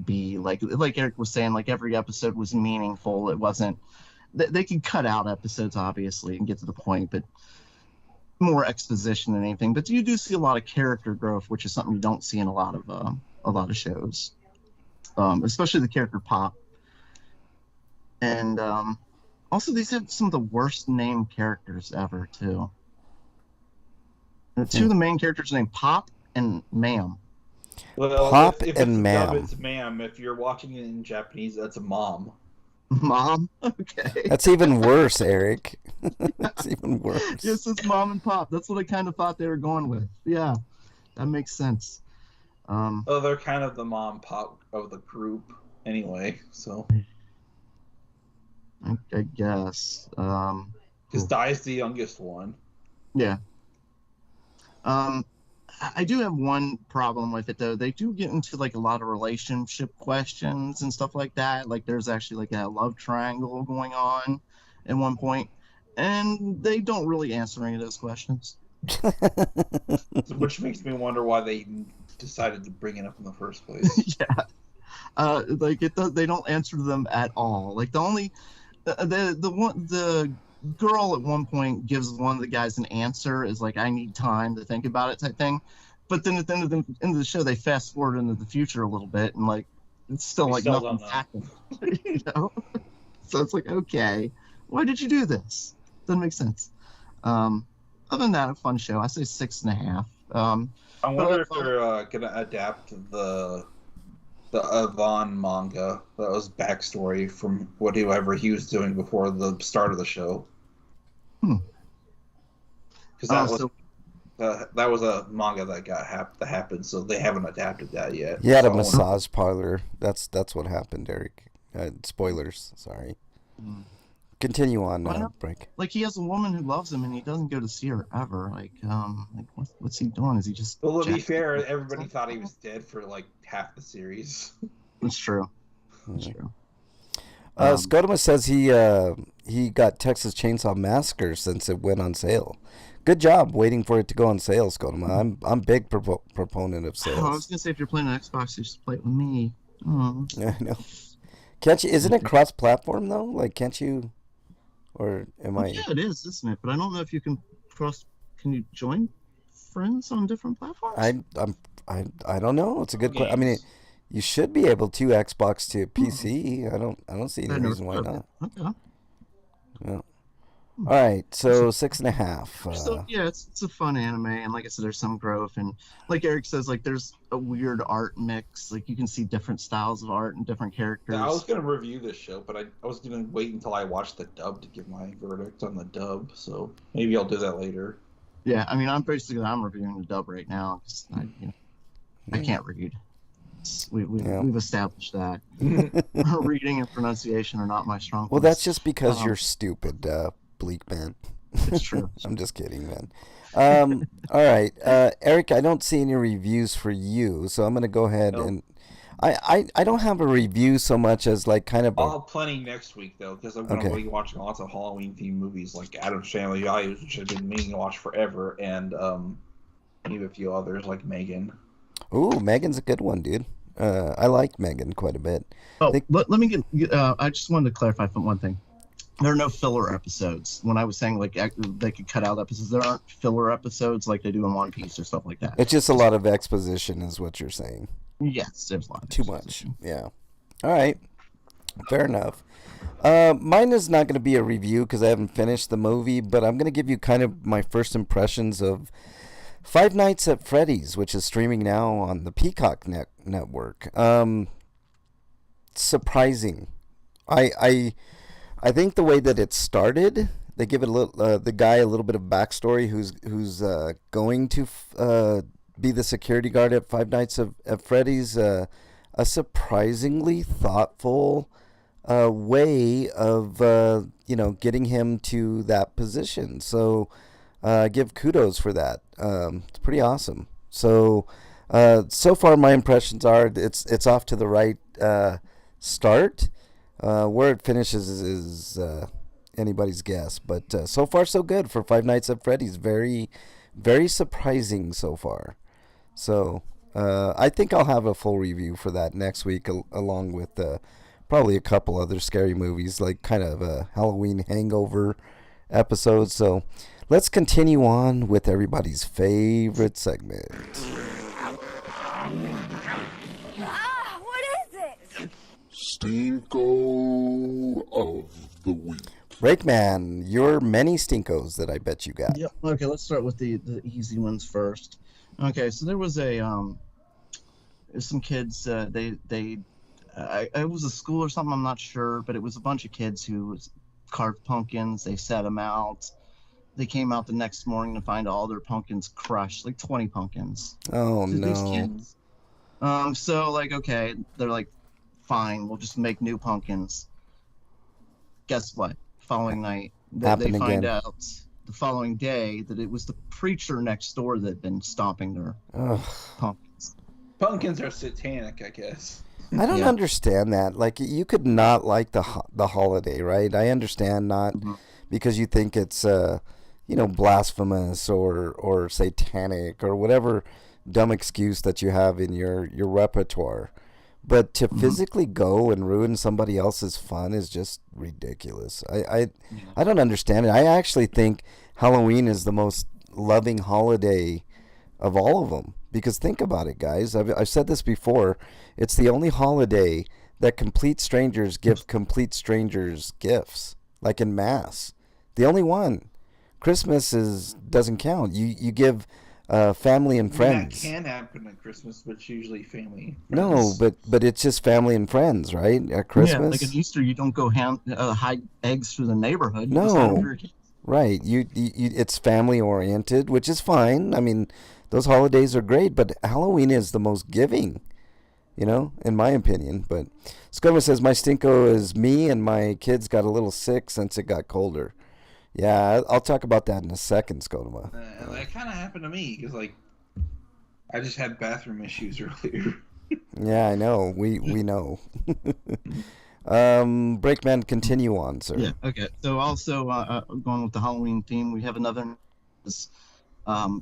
[SPEAKER 3] B. Like Eric was saying, like every episode was meaningful. It wasn't. They could cut out episodes obviously and get to the point, but more exposition than anything. But you do see a lot of character growth, which is something you don't see in a lot of shows, especially the character pop. And also, these have some of the worst named characters ever too. And two of the main characters are named Pop and Ma'am.
[SPEAKER 2] Well,
[SPEAKER 1] Pop
[SPEAKER 2] if
[SPEAKER 1] and
[SPEAKER 2] it's
[SPEAKER 1] Ma'am.
[SPEAKER 2] Dub, it's ma'am. If you're watching it in Japanese, that's a mom.
[SPEAKER 3] Mom? Okay.
[SPEAKER 1] that's even worse, Eric. That's even worse.
[SPEAKER 3] Yes, it's Mom and Pop. That's what I kind of thought they were going with. Yeah, that makes sense.
[SPEAKER 2] Oh, they're kind of the mom pop of the group anyway, so.
[SPEAKER 3] I guess.
[SPEAKER 2] Because Dai's the youngest one.
[SPEAKER 3] Yeah. I do have one problem with it though. They do get into like a lot of relationship questions and stuff like that. Like there's actually like a love triangle going on at one point, and they don't really answer any of those questions.
[SPEAKER 2] Which makes me wonder why they decided to bring it up in the first place.
[SPEAKER 3] Yeah. Like they don't answer them at all. Like the girl at one point gives one of the guys an answer, is like, I need time to think about it type thing. But then at the end of the show, they fast forward into the future a little bit, and like it's still like nothing's happened. You know? So it's like, okay, why did you do this? Doesn't make sense. Other than that, a fun show. I say 6.5.
[SPEAKER 2] I wonder if they're gonna adapt the Avon manga. That was backstory from whatever he was doing before the start of the show. Because that was a manga that happened, so they haven't adapted that yet.
[SPEAKER 1] He had a massage parlor. That's what happened, Eric. Spoilers. Sorry. Continue on, Break.
[SPEAKER 3] Like he has a woman who loves him, and he doesn't go to see her ever. Like what's he doing? Is he just?
[SPEAKER 2] Well, to be fair, everybody thought he was dead for like half the series.
[SPEAKER 3] That's true. That's true.
[SPEAKER 1] Scotoma says he got Texas Chainsaw Massacre since it went on sale. Good job waiting for it to go on sale, Scotoma. I'm big proponent of sales.
[SPEAKER 3] Oh, I was gonna say if you're playing on Xbox, you should play it with me. Oh.
[SPEAKER 1] Yeah, I know. Can't you? Isn't it cross-platform though? Like, can't you? Or am I?
[SPEAKER 3] Yeah, it is, isn't it? But I don't know if you can cross. Can you join friends on different platforms?
[SPEAKER 1] I don't know. It's a good question. I mean, you should be able to Xbox to PC. I don't see any reason why not.
[SPEAKER 3] Okay.
[SPEAKER 1] Yeah. All right, so 6.5.
[SPEAKER 3] So yeah, it's a fun anime, and like I said, there's some growth, and like Eric says, like there's a weird art mix. Like you can see different styles of art and different characters.
[SPEAKER 2] Yeah, I was gonna review this show, but I was gonna wait until I watched the dub to give my verdict on the dub. So maybe I'll do that later.
[SPEAKER 3] Yeah, I mean, I'm reviewing the dub right now because I can't read. We've established that reading and pronunciation are not my strong points.
[SPEAKER 1] Well, that's just because you're stupid, Bleak Man.
[SPEAKER 3] It's true.
[SPEAKER 1] I'm just kidding, man. All right, Eric. I don't see any reviews for you, so I'm gonna go ahead
[SPEAKER 2] Nope.
[SPEAKER 1] and I don't have a review so much as like kind of
[SPEAKER 2] I'll
[SPEAKER 1] a
[SPEAKER 2] have plenty next week though, because I'm gonna
[SPEAKER 1] okay.
[SPEAKER 2] be watching lots of Halloween themed movies like Adam's Family Values, which I've been meaning to watch forever, and maybe a few others like Megan.
[SPEAKER 1] Ooh, Megan's a good one, dude. I like Megan quite a bit.
[SPEAKER 3] Oh,
[SPEAKER 1] Think,
[SPEAKER 3] let me get. I just wanted to clarify one thing. There are no filler episodes. When I was saying like they could cut out episodes, there aren't filler episodes like they do in One Piece or stuff like that.
[SPEAKER 1] it's just a lot of exposition, is what you're saying.
[SPEAKER 3] Yes, there's a lot. Of
[SPEAKER 1] Too much.
[SPEAKER 3] exposition.
[SPEAKER 1] Yeah. All right. Fair enough. Mine is not going to be a review because I haven't finished the movie, but I'm going to give you kind of my first impressions of Five Nights at Freddy's, which is streaming now on the Peacock network. Surprising. I think the way that it started, they give it a little the guy a little bit of backstory who's going to be the security guard at Five Nights at Freddy's. A surprisingly thoughtful way of getting him to that position. So give kudos for that. It's pretty awesome. So so far my impressions are it's off to the right start. Where it finishes is anybody's guess, but so far so good for Five Nights at Freddy's. Very, very surprising so far. So I think I'll have a full review for that next week, along with probably a couple other scary movies, like kind of a Halloween hangover episode. So let's continue on with everybody's favorite segment.
[SPEAKER 4] What is it?
[SPEAKER 5] Stinko of the week.
[SPEAKER 1] Brakeman, your many stinkos that I bet you got.
[SPEAKER 3] Yep. Okay, let's start with the easy ones first. Okay, so there was some kids. It was a school or something. I'm not sure, but it was a bunch of kids who carved pumpkins. They set them out. They came out the next morning to find all their pumpkins crushed, like 20 pumpkins.
[SPEAKER 1] Oh
[SPEAKER 3] To these
[SPEAKER 1] no.
[SPEAKER 3] kids. So like, okay, they're like, fine, we'll just make new pumpkins. Guess what? Following night, they
[SPEAKER 1] Happened
[SPEAKER 3] find
[SPEAKER 1] again.
[SPEAKER 3] out the following day that it was the preacher next door that had been stomping their
[SPEAKER 1] Ugh.
[SPEAKER 3] pumpkins.
[SPEAKER 2] Pumpkins are satanic, I guess.
[SPEAKER 1] I don't
[SPEAKER 3] Yeah.
[SPEAKER 1] understand that. Like, you could not like the holiday, right? I understand not
[SPEAKER 3] Mhm.
[SPEAKER 1] because you think it's blasphemous or satanic or whatever dumb excuse that you have in your repertoire. But to physically go and ruin somebody else's fun is just ridiculous. I don't understand it. I actually think Halloween is the most loving holiday of all of them. Because think about it, guys. I've said this before. It's the only holiday that complete strangers give complete strangers gifts, like in mass. The only one. Christmas doesn't count. You give family and friends.
[SPEAKER 2] That can happen at Christmas, but it's usually family. And
[SPEAKER 1] No,
[SPEAKER 2] friends.
[SPEAKER 1] but it's just family and friends, right? At
[SPEAKER 3] Yeah,
[SPEAKER 1] Christmas,
[SPEAKER 3] like at Easter, you don't go hide eggs through the neighborhood. You just hide them
[SPEAKER 1] No.
[SPEAKER 3] for your kids.
[SPEAKER 1] right? You it's family oriented, which is fine. I mean, those holidays are great, but Halloween is the most giving, in my opinion. But Scoma says my stinko is me and my kids got a little sick since it got colder. Yeah, I'll talk about that in a second, Scotoma.
[SPEAKER 2] And that kind of happened to me because, like, I just had bathroom issues earlier.
[SPEAKER 1] Yeah, I know. We know. Brakeman, continue on, sir.
[SPEAKER 3] Yeah. Okay. So also going with the Halloween theme, we have another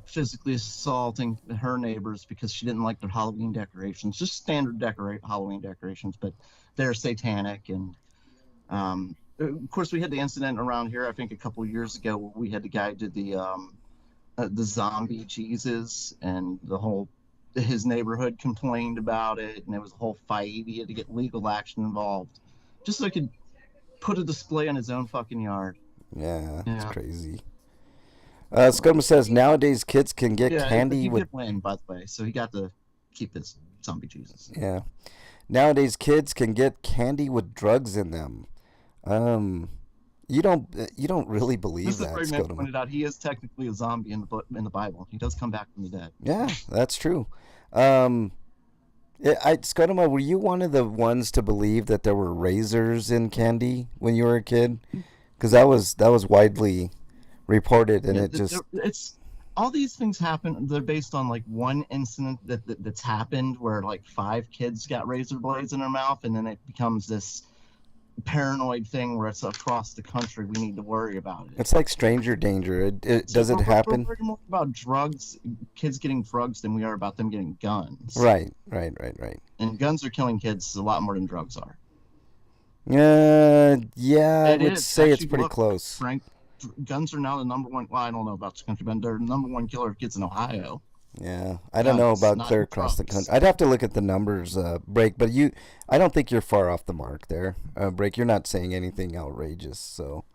[SPEAKER 3] physically assaulting her neighbors because she didn't like their Halloween decorations, just standard Halloween decorations, but they're satanic. And of course, we had the incident around here, I think a couple of years ago, where we had the guy did the zombie Jesus, and his neighborhood complained about it, and it was a whole fight. He had to get legal action involved just so he could put a display on his own fucking yard.
[SPEAKER 1] Yeah, it's
[SPEAKER 3] Yeah.
[SPEAKER 1] crazy. Scotoma says nowadays kids can get
[SPEAKER 3] Yeah,
[SPEAKER 1] candy
[SPEAKER 3] he
[SPEAKER 1] with
[SPEAKER 3] did win, by the way, so he got to keep his zombie Jesus.
[SPEAKER 1] yeah. Nowadays kids can get candy with drugs in them. You don't really believe
[SPEAKER 3] This is
[SPEAKER 1] that,
[SPEAKER 3] where man
[SPEAKER 1] Scotoma.
[SPEAKER 3] pointed out he is technically a zombie in the Bible. He does come back from the dead.
[SPEAKER 1] Yeah, that's true. Scotoma, were you one of the ones to believe that there were razors in candy when you were a kid? Because that was widely reported, and it just
[SPEAKER 3] it's all these things happen. They're based on like one incident that's happened where like 5 kids got razor blades in their mouth, and then it becomes this paranoid thing where it's across the country. We need to worry about it.
[SPEAKER 1] it's like stranger danger. Does it happen?
[SPEAKER 3] We're more about drugs, kids getting drugs, than we are about them getting guns.
[SPEAKER 1] Right.
[SPEAKER 3] And guns are killing kids a lot more than drugs are.
[SPEAKER 1] Yeah, I
[SPEAKER 3] It
[SPEAKER 1] would
[SPEAKER 3] is.
[SPEAKER 1] say it's
[SPEAKER 3] Actually,
[SPEAKER 1] pretty
[SPEAKER 3] look,
[SPEAKER 1] close.
[SPEAKER 3] Frank, guns are now the number one. Well, I don't know about the country, but they're the number one killer of kids in Ohio.
[SPEAKER 1] Yeah, I don't know
[SPEAKER 3] Guns,
[SPEAKER 1] about
[SPEAKER 3] not
[SPEAKER 1] clear across the
[SPEAKER 3] drugs.
[SPEAKER 1] country. I'd have to look at the numbers, Break. But I don't think you're far off the mark there, Break. You're not saying anything outrageous, so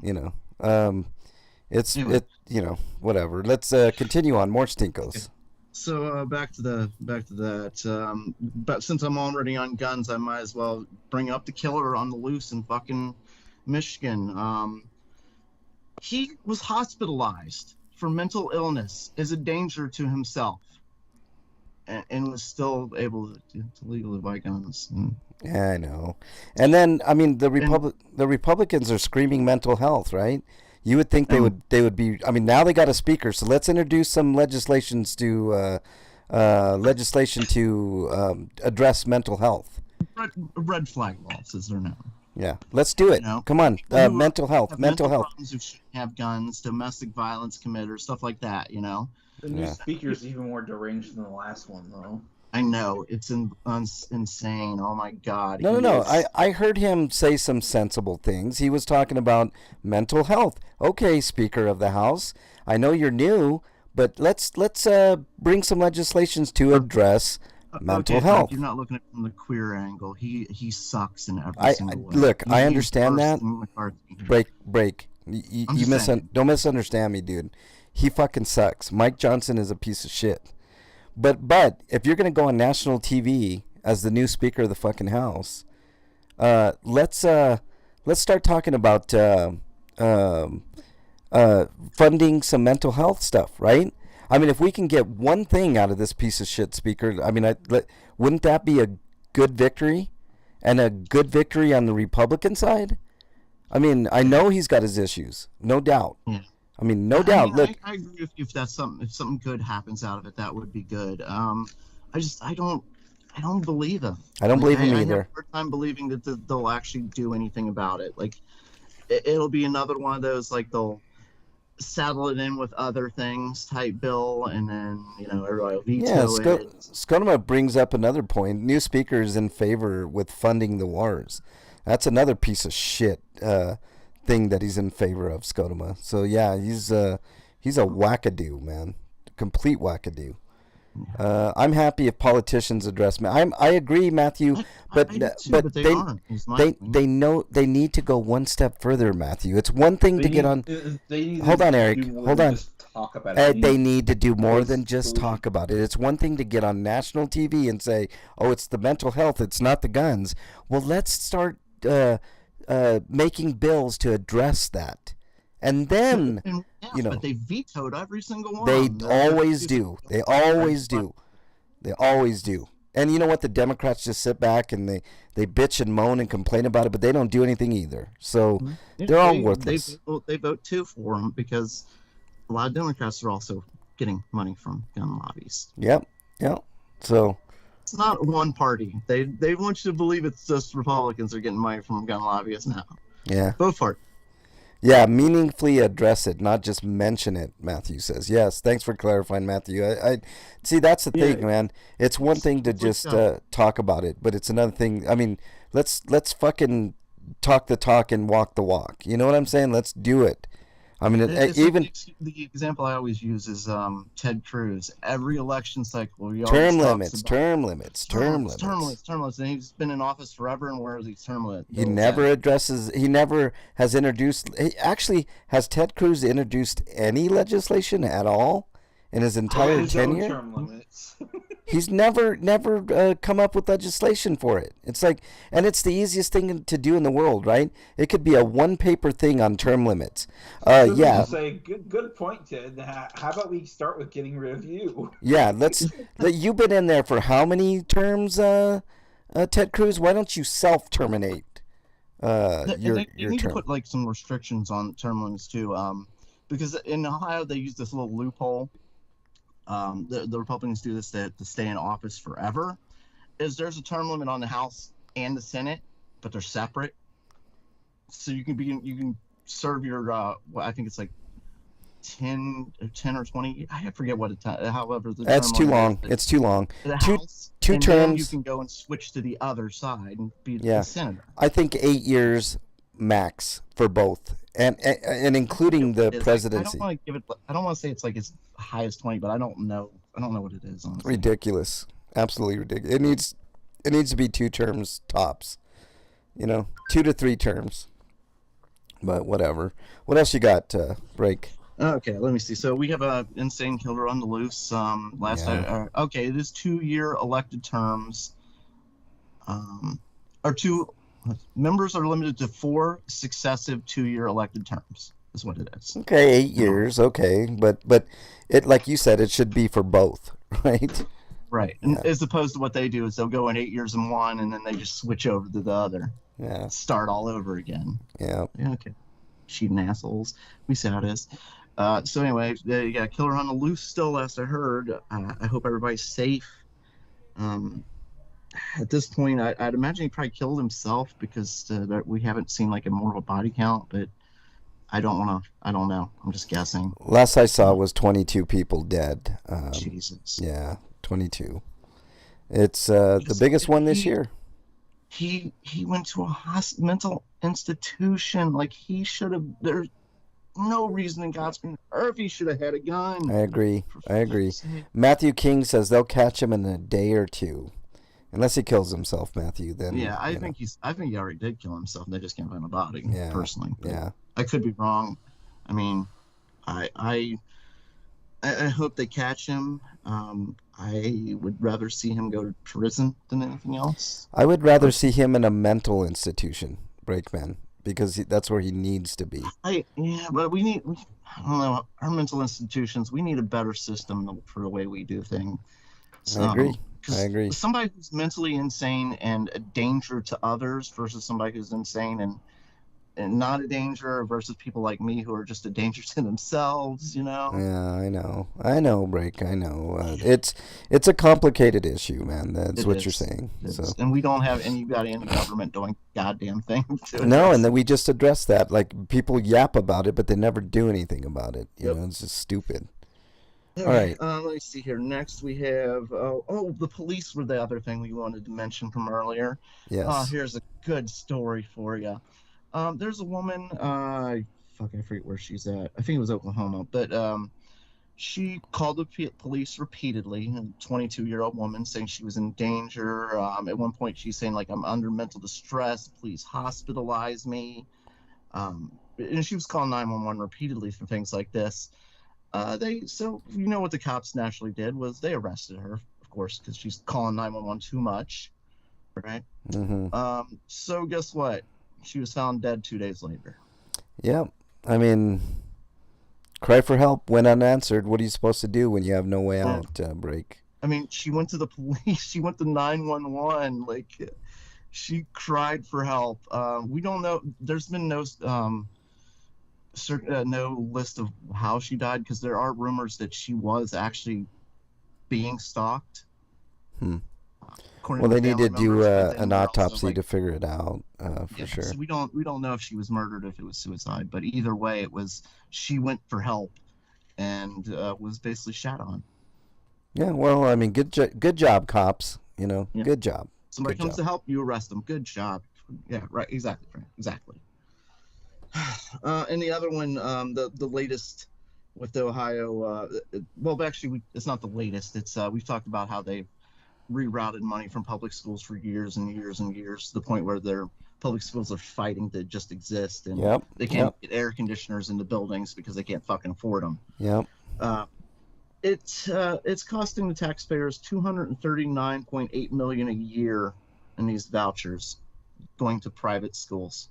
[SPEAKER 1] you know,
[SPEAKER 3] Anyway.
[SPEAKER 1] whatever. Let's continue on. More stinkos.
[SPEAKER 3] So back to that. But since I'm already on guns, I might as well bring up the killer on the loose in fucking Michigan. He was hospitalized for mental illness, is a danger to himself, and was still able to legally buy guns.
[SPEAKER 1] Yeah, I know. And then I mean, the Republicans are screaming mental health, right? You would think they would be. I mean, now they got a speaker, so let's introduce some legislation to address mental health.
[SPEAKER 3] Red flag laws, as they're known.
[SPEAKER 1] Yeah, let's do it.
[SPEAKER 3] You know,
[SPEAKER 1] Come on,
[SPEAKER 3] People who
[SPEAKER 1] mental health,
[SPEAKER 3] have
[SPEAKER 1] mental health.
[SPEAKER 3] problems who shouldn't have guns, domestic violence committers, stuff like that.
[SPEAKER 2] The new
[SPEAKER 1] Yeah.
[SPEAKER 2] speaker's even more deranged than the last one, though.
[SPEAKER 3] I know it's insane. Oh my god.
[SPEAKER 1] No. I heard him say some sensible things. He was talking about mental health. Okay, Speaker of the House, I know you're new, but let's bring some legislations to address mental health.
[SPEAKER 3] You're not looking at it from the queer angle. He sucks in every single way.
[SPEAKER 1] Look, I
[SPEAKER 3] He's
[SPEAKER 1] understand
[SPEAKER 3] worse
[SPEAKER 1] that.
[SPEAKER 3] than McCarthy.
[SPEAKER 1] Break.
[SPEAKER 3] I'm just saying.
[SPEAKER 1] Don't misunderstand me, dude. He fucking sucks. Mike Johnson is a piece of shit. But if you're gonna go on national TV as the new Speaker of the fucking House, let's start talking about funding some mental health stuff, right? I mean, if we can get one thing out of this piece of shit speaker, I mean, wouldn't that be a good victory, and a good victory on the Republican side? I mean, I know he's got his issues, no doubt.
[SPEAKER 3] Yeah.
[SPEAKER 1] I mean, no doubt. Look,
[SPEAKER 3] I agree if that's something good happens out of it, that would be good. I don't believe him.
[SPEAKER 1] I don't believe him
[SPEAKER 3] I
[SPEAKER 1] either.
[SPEAKER 3] have a hard time believing that they'll actually do anything about it. Like, it'll be another one of those, like, they'll saddle it in with other things type bill, and then everybody will veto it.
[SPEAKER 1] Skonema brings up another point. New Speaker is in favor with funding the wars. That's another piece of shit thing that he's in favor of, Skonema. So yeah, he's a wackadoo, man, complete wackadoo. I'm happy if politicians address me. I agree, Matthew, but
[SPEAKER 3] they aren't.
[SPEAKER 1] They know they need to go one step further, Matthew. It's one thing to get on. Hold on, Eric. Hold on.
[SPEAKER 2] Talk about it.
[SPEAKER 1] They need to do more than just talk about it. It's one thing to get on national TV and say, "Oh, it's the mental health. It's not the guns." Well, let's start making bills to address that, and then
[SPEAKER 3] but they vetoed every single one.
[SPEAKER 1] They always do. They always do. They always do. And you know what? The Democrats just sit back and they bitch and moan and complain about it, but they don't do anything either. So they're all worthless.
[SPEAKER 3] They vote too for them because a lot of Democrats are also getting money from gun lobbies.
[SPEAKER 1] Yep. So
[SPEAKER 3] it's not one party. They want you to believe it's just Republicans are getting money from gun lobbyists now.
[SPEAKER 1] Yeah.
[SPEAKER 3] Vote for it.
[SPEAKER 1] Yeah, meaningfully address it, not just mention it, Matthew says. Yes, thanks for clarifying, Matthew. I see, that's the thing, man. It's one thing to just talk about it, but it's another thing. I mean, let's fucking talk the talk and walk the walk. You know what I'm saying? Let's do it. I mean, even
[SPEAKER 3] the example I always use is Ted Cruz. Every election cycle,
[SPEAKER 1] term limits,
[SPEAKER 3] and he's been in office forever. And where is he term limit?
[SPEAKER 1] He never addresses. He never has introduced. Actually, has Ted Cruz introduced any legislation at all in his entire tenure?
[SPEAKER 2] Term limits.
[SPEAKER 1] He's never come up with legislation for it. It's like, and it's the easiest thing to do in the world, right? It could be a one-paper thing on term limits. Yeah.
[SPEAKER 2] Say good point, Ted. How about we start with getting rid of you?
[SPEAKER 1] Yeah, you've been in there for how many terms, Ted Cruz? Why don't you self-terminate your
[SPEAKER 3] need
[SPEAKER 1] term?
[SPEAKER 3] to put like some restrictions on term limits too. because in Ohio they use this little loophole. The Republicans do this to stay in office forever. Is there's a term limit on the House and the Senate, but they're separate. So you can serve your well, I think it's like 10 or 20. I forget what it. However,
[SPEAKER 1] That's too long. It's too long.
[SPEAKER 3] The
[SPEAKER 1] Two
[SPEAKER 3] House,
[SPEAKER 1] two
[SPEAKER 3] and then
[SPEAKER 1] terms.
[SPEAKER 3] you can go and switch to the other side and be
[SPEAKER 1] Yeah.
[SPEAKER 3] the senator.
[SPEAKER 1] I think 8 years max for both, and including the presidency.
[SPEAKER 3] I don't want to give it. I don't want to say it's like as high as 20, but I don't know. I don't know what it is. Honestly.
[SPEAKER 1] Ridiculous. Absolutely ridiculous. It needs to be 2 terms tops. 2 to 3 terms. But whatever. What else you got, Break?
[SPEAKER 3] Okay, let me see. So we have a insane killer on the loose. Okay, it is 2-year elected terms. Members are limited to 4 successive 2-year elected terms. Is what it is.
[SPEAKER 1] Okay, 8 years. Okay, but it, like you said, it should be for both, right?
[SPEAKER 3] Right, and as opposed to what they do is they'll go in 8 years in one, and then they just switch over to the other.
[SPEAKER 1] Yeah.
[SPEAKER 3] Start all over again.
[SPEAKER 1] Yeah.
[SPEAKER 3] Okay. Cheating assholes. We see how it is. So anyway, you got a killer on the loose still, last I heard. I hope everybody's safe. At this point, I'd imagine he probably killed himself because we haven't seen like a more of a body count, but I don't know. I'm just guessing.
[SPEAKER 1] Last I saw was 22 people dead.
[SPEAKER 3] Jesus.
[SPEAKER 1] Yeah, 22. It's the biggest one this year.
[SPEAKER 3] He went to a mental institution. Like he should have. There's no reason in God's green earth he should have had a gun.
[SPEAKER 1] I agree. Matthew King says they'll catch him in a day or two, unless he kills himself. Matthew, then
[SPEAKER 3] yeah, I think he already did kill himself. And they just can't find a body.
[SPEAKER 1] Yeah,
[SPEAKER 3] personally.
[SPEAKER 1] Yeah,
[SPEAKER 3] I could be wrong. I mean, I hope they catch him. I would rather see him go to prison than anything else.
[SPEAKER 1] I would rather see him in a mental institution, Breakman, because that's where he needs to be.
[SPEAKER 3] But I don't know, our mental institutions, we need a better system for the way we do things.
[SPEAKER 1] I agree.
[SPEAKER 3] Somebody who's mentally insane and a danger to others versus somebody who's insane and not a danger versus people like me who are just a danger to themselves,
[SPEAKER 1] Yeah, I know, Break. I know. It's a complicated issue, man. That's what you're saying. So.
[SPEAKER 3] And we don't have anybody in the government doing goddamn thing.
[SPEAKER 1] No, and then we just address that. Like people yap about it, but they never do anything about it. You know, it's just stupid. All right.
[SPEAKER 3] Let me see here. Next we have the police were the other thing we wanted to mention from earlier.
[SPEAKER 1] Yes.
[SPEAKER 3] Here's a good story for you. There's a woman, I forget where she's at. I think it was Oklahoma, but she called the police repeatedly, a 22-year-old woman, saying she was in danger. At one point, she's saying, like, I'm under mental distress. Please hospitalize me. And she was calling 911 repeatedly for things like this. What the cops naturally did was they arrested her, of course, because she's calling 911 too much, right?
[SPEAKER 1] Mm-hmm.
[SPEAKER 3] So guess what? She was found dead 2 days later.
[SPEAKER 1] Yeah. I mean, cry for help went unanswered. What are you supposed to do when you have no way out, Break?
[SPEAKER 3] I mean, she went to the police. She went to 911. Like, she cried for help. We don't know. There's been no list of how she died because there are rumors that she was actually being stalked.
[SPEAKER 1] Well, they need to do an autopsy to figure it out for sure.
[SPEAKER 3] So we don't know if she was murdered, if it was suicide, but either way, it was she went for help and was basically shot on.
[SPEAKER 1] Yeah, well, I mean, good job, cops. Good job.
[SPEAKER 3] Somebody comes to help, you arrest them. Good job. Yeah, right. Exactly. And the other one, the latest with the Ohio. Actually, it's not the latest. It's we've talked about how they've rerouted money from public schools for years and years and years to the point where their public schools are fighting to just exist, and they can't get air conditioners in the buildings because they can't fucking afford them. It's costing the taxpayers $239.8 million a year in these vouchers going to private schools.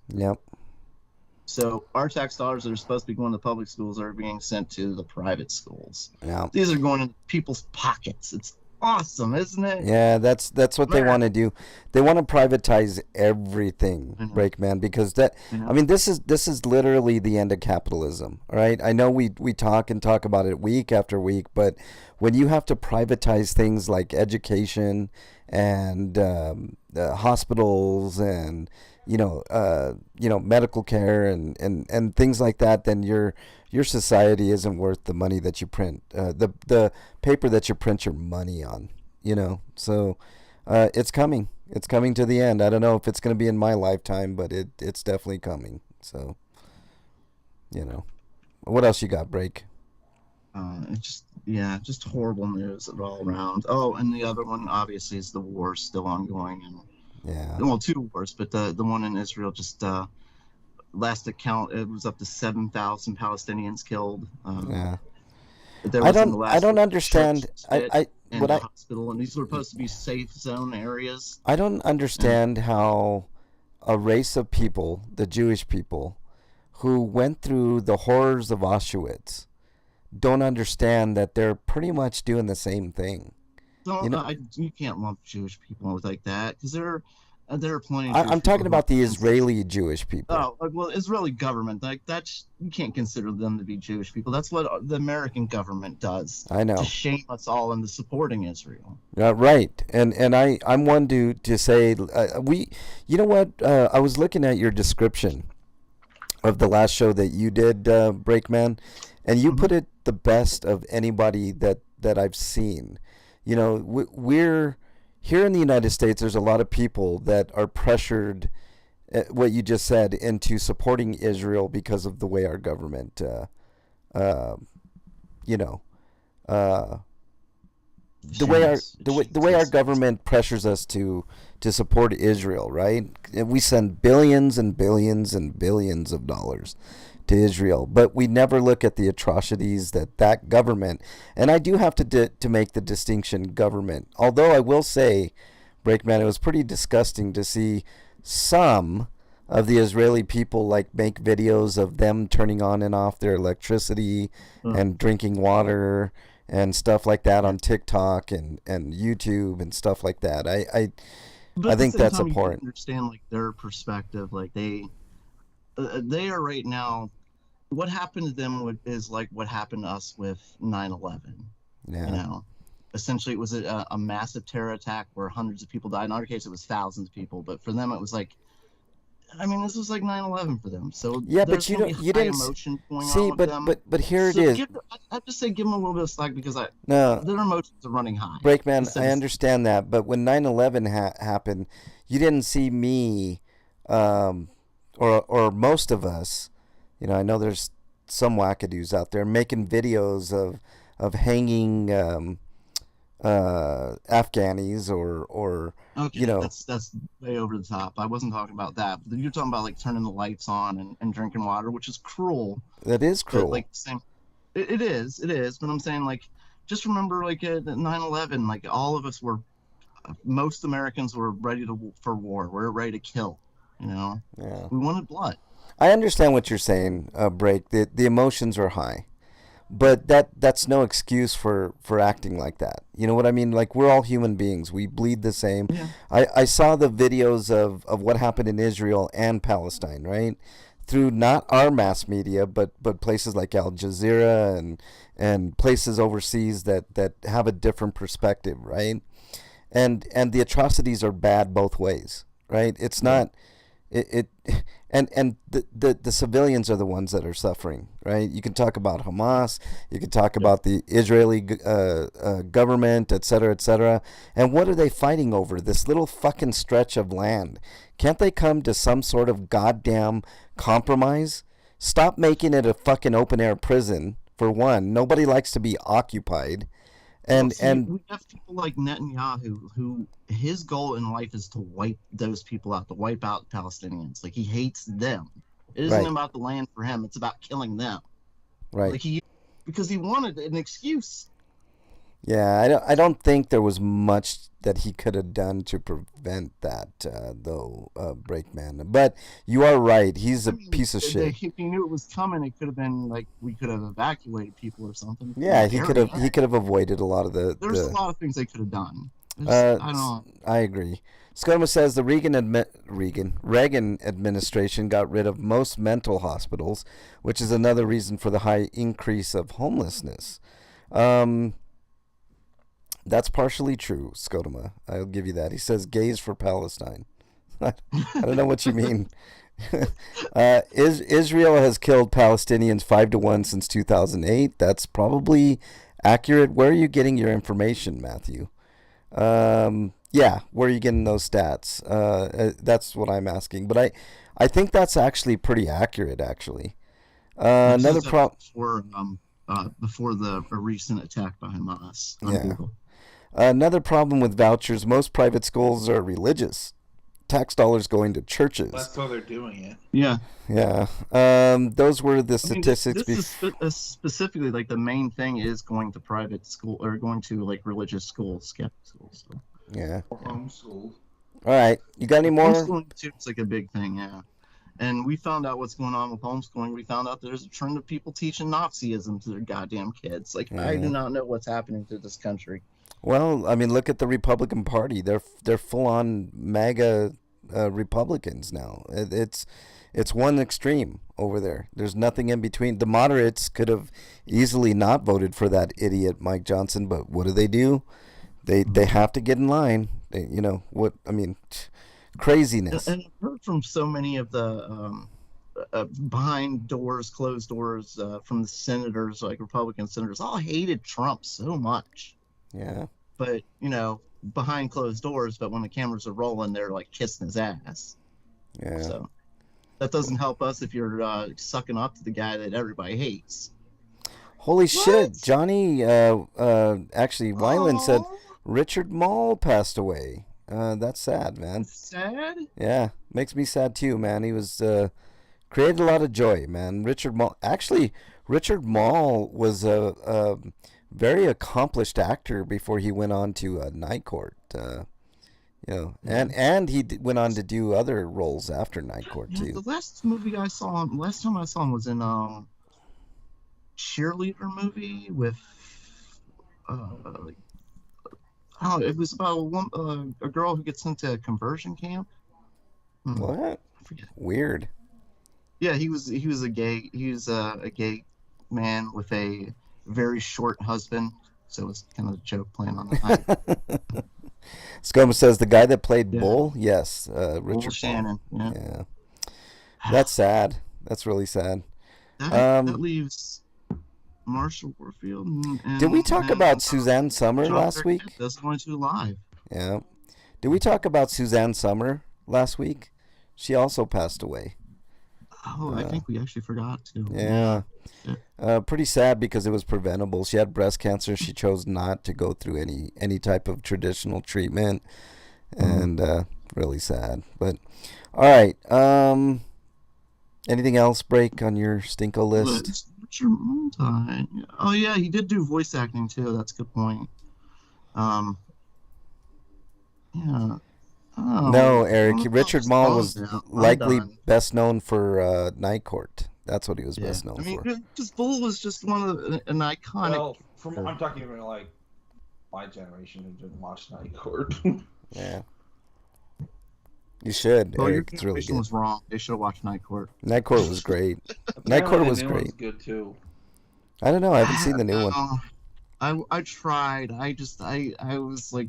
[SPEAKER 3] So our tax dollars that are supposed to be going to public schools are being sent to the private schools. These are going into people's pockets. It's awesome, isn't it?
[SPEAKER 1] Yeah, that's what they want to do. They want to privatize
[SPEAKER 3] I
[SPEAKER 1] everything,
[SPEAKER 3] know.
[SPEAKER 1] Breakman, because that
[SPEAKER 3] I know.
[SPEAKER 1] I mean this is literally the end of capitalism, all right? I know we talk and talk about it week after week, but when you have to privatize things like education and hospitals and medical care and things like that, then your society isn't worth the money that you print, the paper that you print your money on, So it's coming. It's coming to the end. I don't know if it's going to be in my lifetime, but it's definitely coming. So, what else you got, Break?
[SPEAKER 3] It's just horrible news all around. Oh, and the other one obviously is the war still ongoing, and
[SPEAKER 1] Yeah.
[SPEAKER 3] well, two wars, but the one in Israel just last account it was up to 7,000 Palestinians killed.
[SPEAKER 1] Yeah.
[SPEAKER 3] There
[SPEAKER 1] I
[SPEAKER 3] was in the
[SPEAKER 1] don't
[SPEAKER 3] last
[SPEAKER 1] understand.
[SPEAKER 3] church hit and
[SPEAKER 1] What
[SPEAKER 3] the
[SPEAKER 1] I
[SPEAKER 3] hospital, and these were supposed to be safe zone areas.
[SPEAKER 1] I don't understand how a race of people, the Jewish people, who went through the horrors of Auschwitz, don't understand that they're pretty much doing the same thing.
[SPEAKER 3] Don't you can't lump Jewish people like that because there are plenty of Jewish
[SPEAKER 1] I'm
[SPEAKER 3] people
[SPEAKER 1] talking
[SPEAKER 3] who
[SPEAKER 1] about the
[SPEAKER 3] are
[SPEAKER 1] Israeli Jewish people.
[SPEAKER 3] Oh, well, Israeli government, like that's you can't consider them to be Jewish people. That's what the American government does
[SPEAKER 1] I know.
[SPEAKER 3] to shame us all into supporting Israel.
[SPEAKER 1] Right, and I'm one to say you know what? I was looking at your description of the last show that you did, Breakman, and you put it the best of anybody that I've seen. We're here in the United States. There's a lot of people that are pressured, what you just said, into supporting Israel because of the way our government, you know, the way our government pressures us to support Israel, right? And we send billions and billions and billions of dollars to Israel, but we never look at the atrocities that government. And I do have to make the distinction, government. Although I will say, Breakman, it was pretty disgusting to see some of the Israeli people make videos of them turning on and off their electricity and drinking water and stuff like that on TikTok and YouTube and stuff like that. I think that's abhorrent.
[SPEAKER 3] You understand their perspective, they are right now. What happened to them is like what happened to us with 9/11.
[SPEAKER 1] Yeah.
[SPEAKER 3] Essentially it was a massive terror attack where hundreds of people died. In our case, it was thousands of people, but for them, it was this was like 9/11 for them. So
[SPEAKER 1] yeah, but you didn't
[SPEAKER 3] emotion going
[SPEAKER 1] see,
[SPEAKER 3] on with them.
[SPEAKER 1] but here so it is.
[SPEAKER 3] I have to say, give them a little bit of slack because
[SPEAKER 1] their
[SPEAKER 3] emotions are running high.
[SPEAKER 1] Breakman, I understand that, but when 9/11 happened, you didn't see me, or most of us. I know there's some wackadoos out there making videos of hanging Afghanis or
[SPEAKER 3] okay, that's way over the top. I wasn't talking about that. But you're talking about turning the lights on and drinking water, which is cruel.
[SPEAKER 1] That is cruel.
[SPEAKER 3] It is. But I'm saying just remember at 9/11, all of us most Americans were ready for war. We're ready to kill.
[SPEAKER 1] Yeah.
[SPEAKER 3] We wanted blood.
[SPEAKER 1] I understand what you're saying, Break. The emotions are high, but that's no excuse for acting like that. You know what I mean? We're all human beings. We bleed the same.
[SPEAKER 3] Yeah.
[SPEAKER 1] I saw the videos of what happened in Israel and Palestine, right? Through not our mass media, but places like Al Jazeera and places overseas that have a different perspective, right? And the atrocities are bad both ways, right? It's not and the civilians are the ones that are suffering, right? You can talk about Hamas, you can talk about the Israeli government, et cetera, and what are they fighting over? This little fucking stretch of land. Can't they come to some sort of goddamn compromise? Stop making it a fucking open air prison, for one. Nobody likes to be occupied. And
[SPEAKER 3] we have people like Netanyahu who his goal in life is to wipe those people out, to wipe out Palestinians. He hates them. It isn't about the land for him. It's about killing them.
[SPEAKER 1] Right.
[SPEAKER 3] Because he wanted an excuse.
[SPEAKER 1] Yeah, I don't think there was much that he could have done to prevent that, though, Breakman. But you are right. He's
[SPEAKER 3] I
[SPEAKER 1] a
[SPEAKER 3] mean,
[SPEAKER 1] piece of shit.
[SPEAKER 3] if he knew it was coming, it could have been like we could have evacuated people or something from
[SPEAKER 1] Yeah,
[SPEAKER 3] that area.
[SPEAKER 1] he could have avoided a lot of
[SPEAKER 3] There's a
[SPEAKER 1] the
[SPEAKER 3] lot of things they could have done.
[SPEAKER 1] Uh,
[SPEAKER 3] I don't.
[SPEAKER 1] I agree. Scotoma says the Reagan administration got rid of most mental hospitals, which is another reason for the high increase of homelessness. Um, that's partially true, Scotoma. I'll give you that. He says gays for Palestine. I don't know what you mean. Israel has killed Palestinians 5-1 since 2008. That's probably accurate. Where are you getting your information, Matthew? Yeah, where are you getting those stats? That's what I'm asking. But I think that's actually pretty accurate, actually. Another problem.
[SPEAKER 3] Before the recent attack by Hamas on
[SPEAKER 1] Yeah.
[SPEAKER 3] Google.
[SPEAKER 1] Another problem with vouchers. Most private schools are religious. Tax dollars going to churches.
[SPEAKER 2] That's why they're doing it.
[SPEAKER 3] Yeah.
[SPEAKER 1] Yeah. Those were the statistics.
[SPEAKER 3] This is specifically like the main thing is going to private school or going to like religious schools, Catholic schools. So.
[SPEAKER 1] Yeah.
[SPEAKER 2] Or homeschooled.
[SPEAKER 1] All right. You got any more?
[SPEAKER 3] Homeschooling too is like a big thing, yeah. And we found out what's going on with homeschooling. We found out there's a trend of people teaching Nazism to their goddamn kids. Like I do not know what's happening to this country.
[SPEAKER 1] Well, I mean, look at the Republican Party. They're full on MAGA Republicans now. It's one extreme over there. There's nothing in between. The moderates could have easily not voted for that idiot Mike Johnson, but what do? They have to get in line. Craziness.
[SPEAKER 3] And I've heard from so many of the behind doors, closed doors, from the senators, like Republican senators, all hated Trump so much.
[SPEAKER 1] Yeah.
[SPEAKER 3] But, behind closed doors, but when the cameras are rolling, they're like kissing his ass.
[SPEAKER 1] Yeah.
[SPEAKER 3] So that doesn't help us if you're sucking up to the guy that everybody hates.
[SPEAKER 1] Holy shit, Johnny, actually, Wyland said Richard Mall passed away. That's sad, man.
[SPEAKER 3] Sad?
[SPEAKER 1] Yeah, makes me sad too, man. He was created a lot of joy, man. Richard Mall was a very accomplished actor before he went on to Night Court. And he went on to do other roles after Night Court too.
[SPEAKER 3] The last time I saw him was in cheerleader movie with it was about a girl who gets sent to a conversion camp.
[SPEAKER 1] What?
[SPEAKER 3] I forget.
[SPEAKER 1] Weird.
[SPEAKER 3] Yeah, he was a gay man with a very short husband, so it's kind of a joke playing on the height.
[SPEAKER 1] Scoma says the guy that played Bull, yes, Richard
[SPEAKER 3] Shannon.
[SPEAKER 1] Yeah, that's sad. That's really sad.
[SPEAKER 3] That leaves Marshall Warfield.
[SPEAKER 1] Did we talk about Suzanne Summer last week?
[SPEAKER 3] That's going to live.
[SPEAKER 1] Yeah. Did we talk about Suzanne Summer last week? She also passed away.
[SPEAKER 3] Oh, I think we actually forgot to.
[SPEAKER 1] Yeah. Pretty sad because it was preventable. She had breast cancer. She chose not to go through any type of traditional treatment, and really sad. But all right. Anything else break on your Stinko list?
[SPEAKER 3] Richard Montine. Oh yeah, he did do voice acting too. That's a good point. Yeah. Oh,
[SPEAKER 1] No, Eric. Richard Mall was
[SPEAKER 3] now.
[SPEAKER 1] likely best known for Night Court. That's what he was best known for.
[SPEAKER 3] Because Bull was just one of an iconic.
[SPEAKER 2] Well, I'm talking about like my generation who didn't watch Night Court.
[SPEAKER 1] Yeah. You should,
[SPEAKER 3] Well, your
[SPEAKER 1] Eric. It's really
[SPEAKER 3] generation
[SPEAKER 1] good.
[SPEAKER 3] was wrong. They should have watched Night Court.
[SPEAKER 1] Night Court was great. Night Court was
[SPEAKER 2] The new one's
[SPEAKER 1] great.
[SPEAKER 2] good too.
[SPEAKER 1] I don't know. I haven't seen the new one.
[SPEAKER 3] I tried. I was like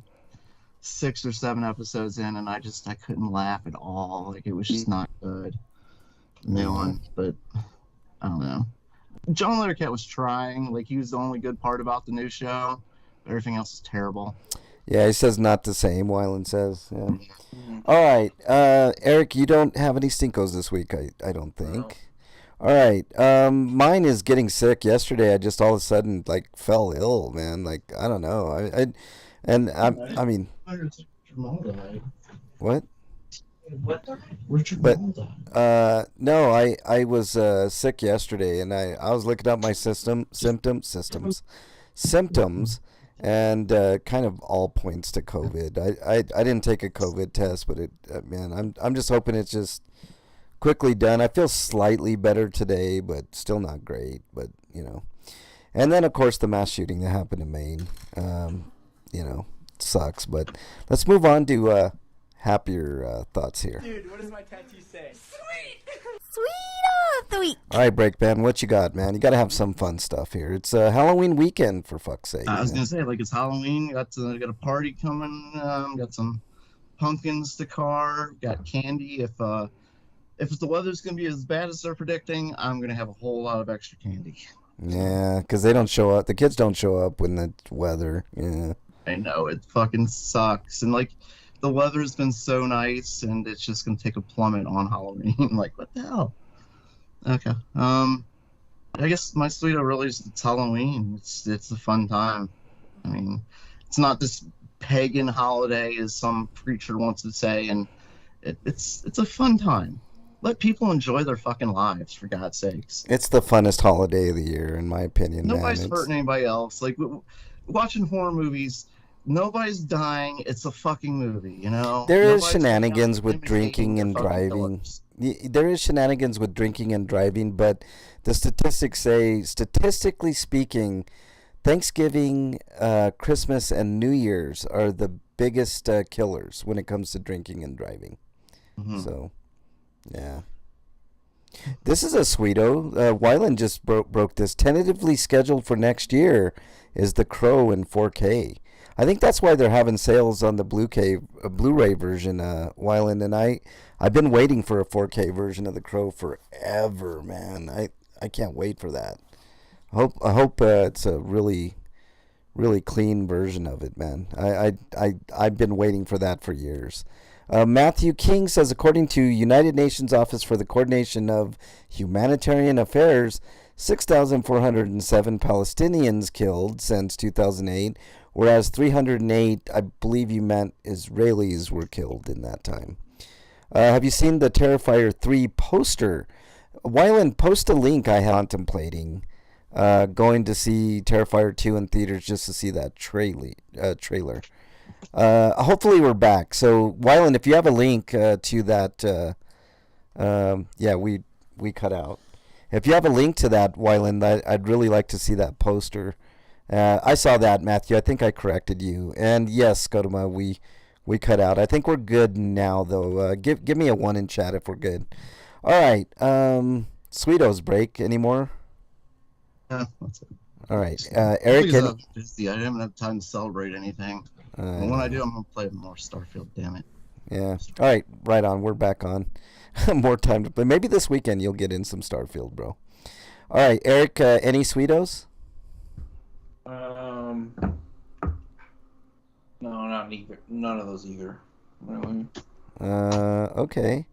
[SPEAKER 3] 6 or 7 episodes in, and I couldn't laugh at all. Like it was just not good. The new one, but I don't know. John Lettercat was trying. Like he was the only good part about the new show. Everything else is terrible.
[SPEAKER 1] Yeah, he says not the same. Wyland says. Yeah. All right, Eric, you don't have any Stinkos this week. I don't think. No. All right, mine is getting sick. Yesterday, I just all of a sudden like fell ill, man. Like I don't know. I mean. What?
[SPEAKER 3] Richard
[SPEAKER 1] no, I was sick yesterday, and I was looking up my symptoms, and kind of all points to COVID. I didn't take a COVID test, but man, I'm just hoping it's just quickly done. I feel slightly better today, but still not great. But and then of course the mass shooting that happened in Maine, sucks. But let's move on to happier thoughts here.
[SPEAKER 6] Dude, what does my tattoo say?
[SPEAKER 4] Sweet of the week.
[SPEAKER 1] All right, Breakman, what you got, man? You got to have some fun stuff here. It's a Halloween weekend, for fuck's sake.
[SPEAKER 3] I was gonna say, like, it's Halloween. Got a party coming. Got some pumpkins to carve. Got candy. If the weather's gonna be as bad as they're predicting, I'm gonna have a whole lot of extra candy.
[SPEAKER 1] Yeah, because they don't show up. The kids don't show up when the weather. Yeah.
[SPEAKER 3] I know, it fucking sucks. And like, the weather's been so nice, and it's just gonna take a plummet on Halloween. Like, what the hell? Okay. I guess my sweeto really is it's Halloween. It's a fun time. I mean, it's not this pagan holiday as some preacher wants to say, and it's a fun time. Let people enjoy their fucking lives, for God's sakes.
[SPEAKER 1] It's the funnest holiday of the year, in my opinion.
[SPEAKER 3] Nobody's hurting anybody else. Like, watching horror movies, nobody's dying. It's a fucking movie,
[SPEAKER 1] There is
[SPEAKER 3] Nobody's
[SPEAKER 1] shenanigans with
[SPEAKER 3] imitating
[SPEAKER 1] drinking
[SPEAKER 3] the
[SPEAKER 1] and
[SPEAKER 3] fucking
[SPEAKER 1] driving.
[SPEAKER 3] killers.
[SPEAKER 1] There is shenanigans with drinking and driving, but the statistics say, statistically speaking, Thanksgiving, Christmas, and New Year's are the biggest killers when it comes to drinking and driving.
[SPEAKER 3] Mhm.
[SPEAKER 1] So, yeah. This is a sweeto. Wyland just broke this. Tentatively scheduled for next year is The Crow in 4K. I think that's why they're having sales on the Blu-ray version, Wyland, and I've been waiting for a 4K version of The Crow forever, man. I can't wait for that. I hope it's a really, really clean version of it, man. I've been waiting for that for years. Matthew King says, according to United Nations Office for the Coordination of Humanitarian Affairs, 6,407 Palestinians killed since 2008, whereas 308, I believe you meant Israelis, were killed in that time. Have you seen the Terrifier 3 poster? Wyland, post a link. I am contemplating going to see Terrifier 2 in theaters just to see that trailer. Hopefully we're back. So, Wyland, if you have a link to that, we cut out. If you have a link to that, Wyland, I'd really like to see that poster. I saw that, Matthew. I think I corrected you. And yes, Skotoma, we cut out. I think we're good now, though. Give me a 1 in chat if we're good. All right. Sweeto's break. Any more?
[SPEAKER 3] Yeah, that's it.
[SPEAKER 1] All right. Eric.
[SPEAKER 3] I'm busy. I haven't had time to celebrate anything. But when I do, I'm going to play more Starfield, damn it.
[SPEAKER 1] Yeah. All right. Right on. We're back on. More time to play. Maybe this weekend you'll get in some Starfield, bro. All right. Eric, any Sweetos?
[SPEAKER 2] No, not either. None of those either. Really.
[SPEAKER 1] Okay.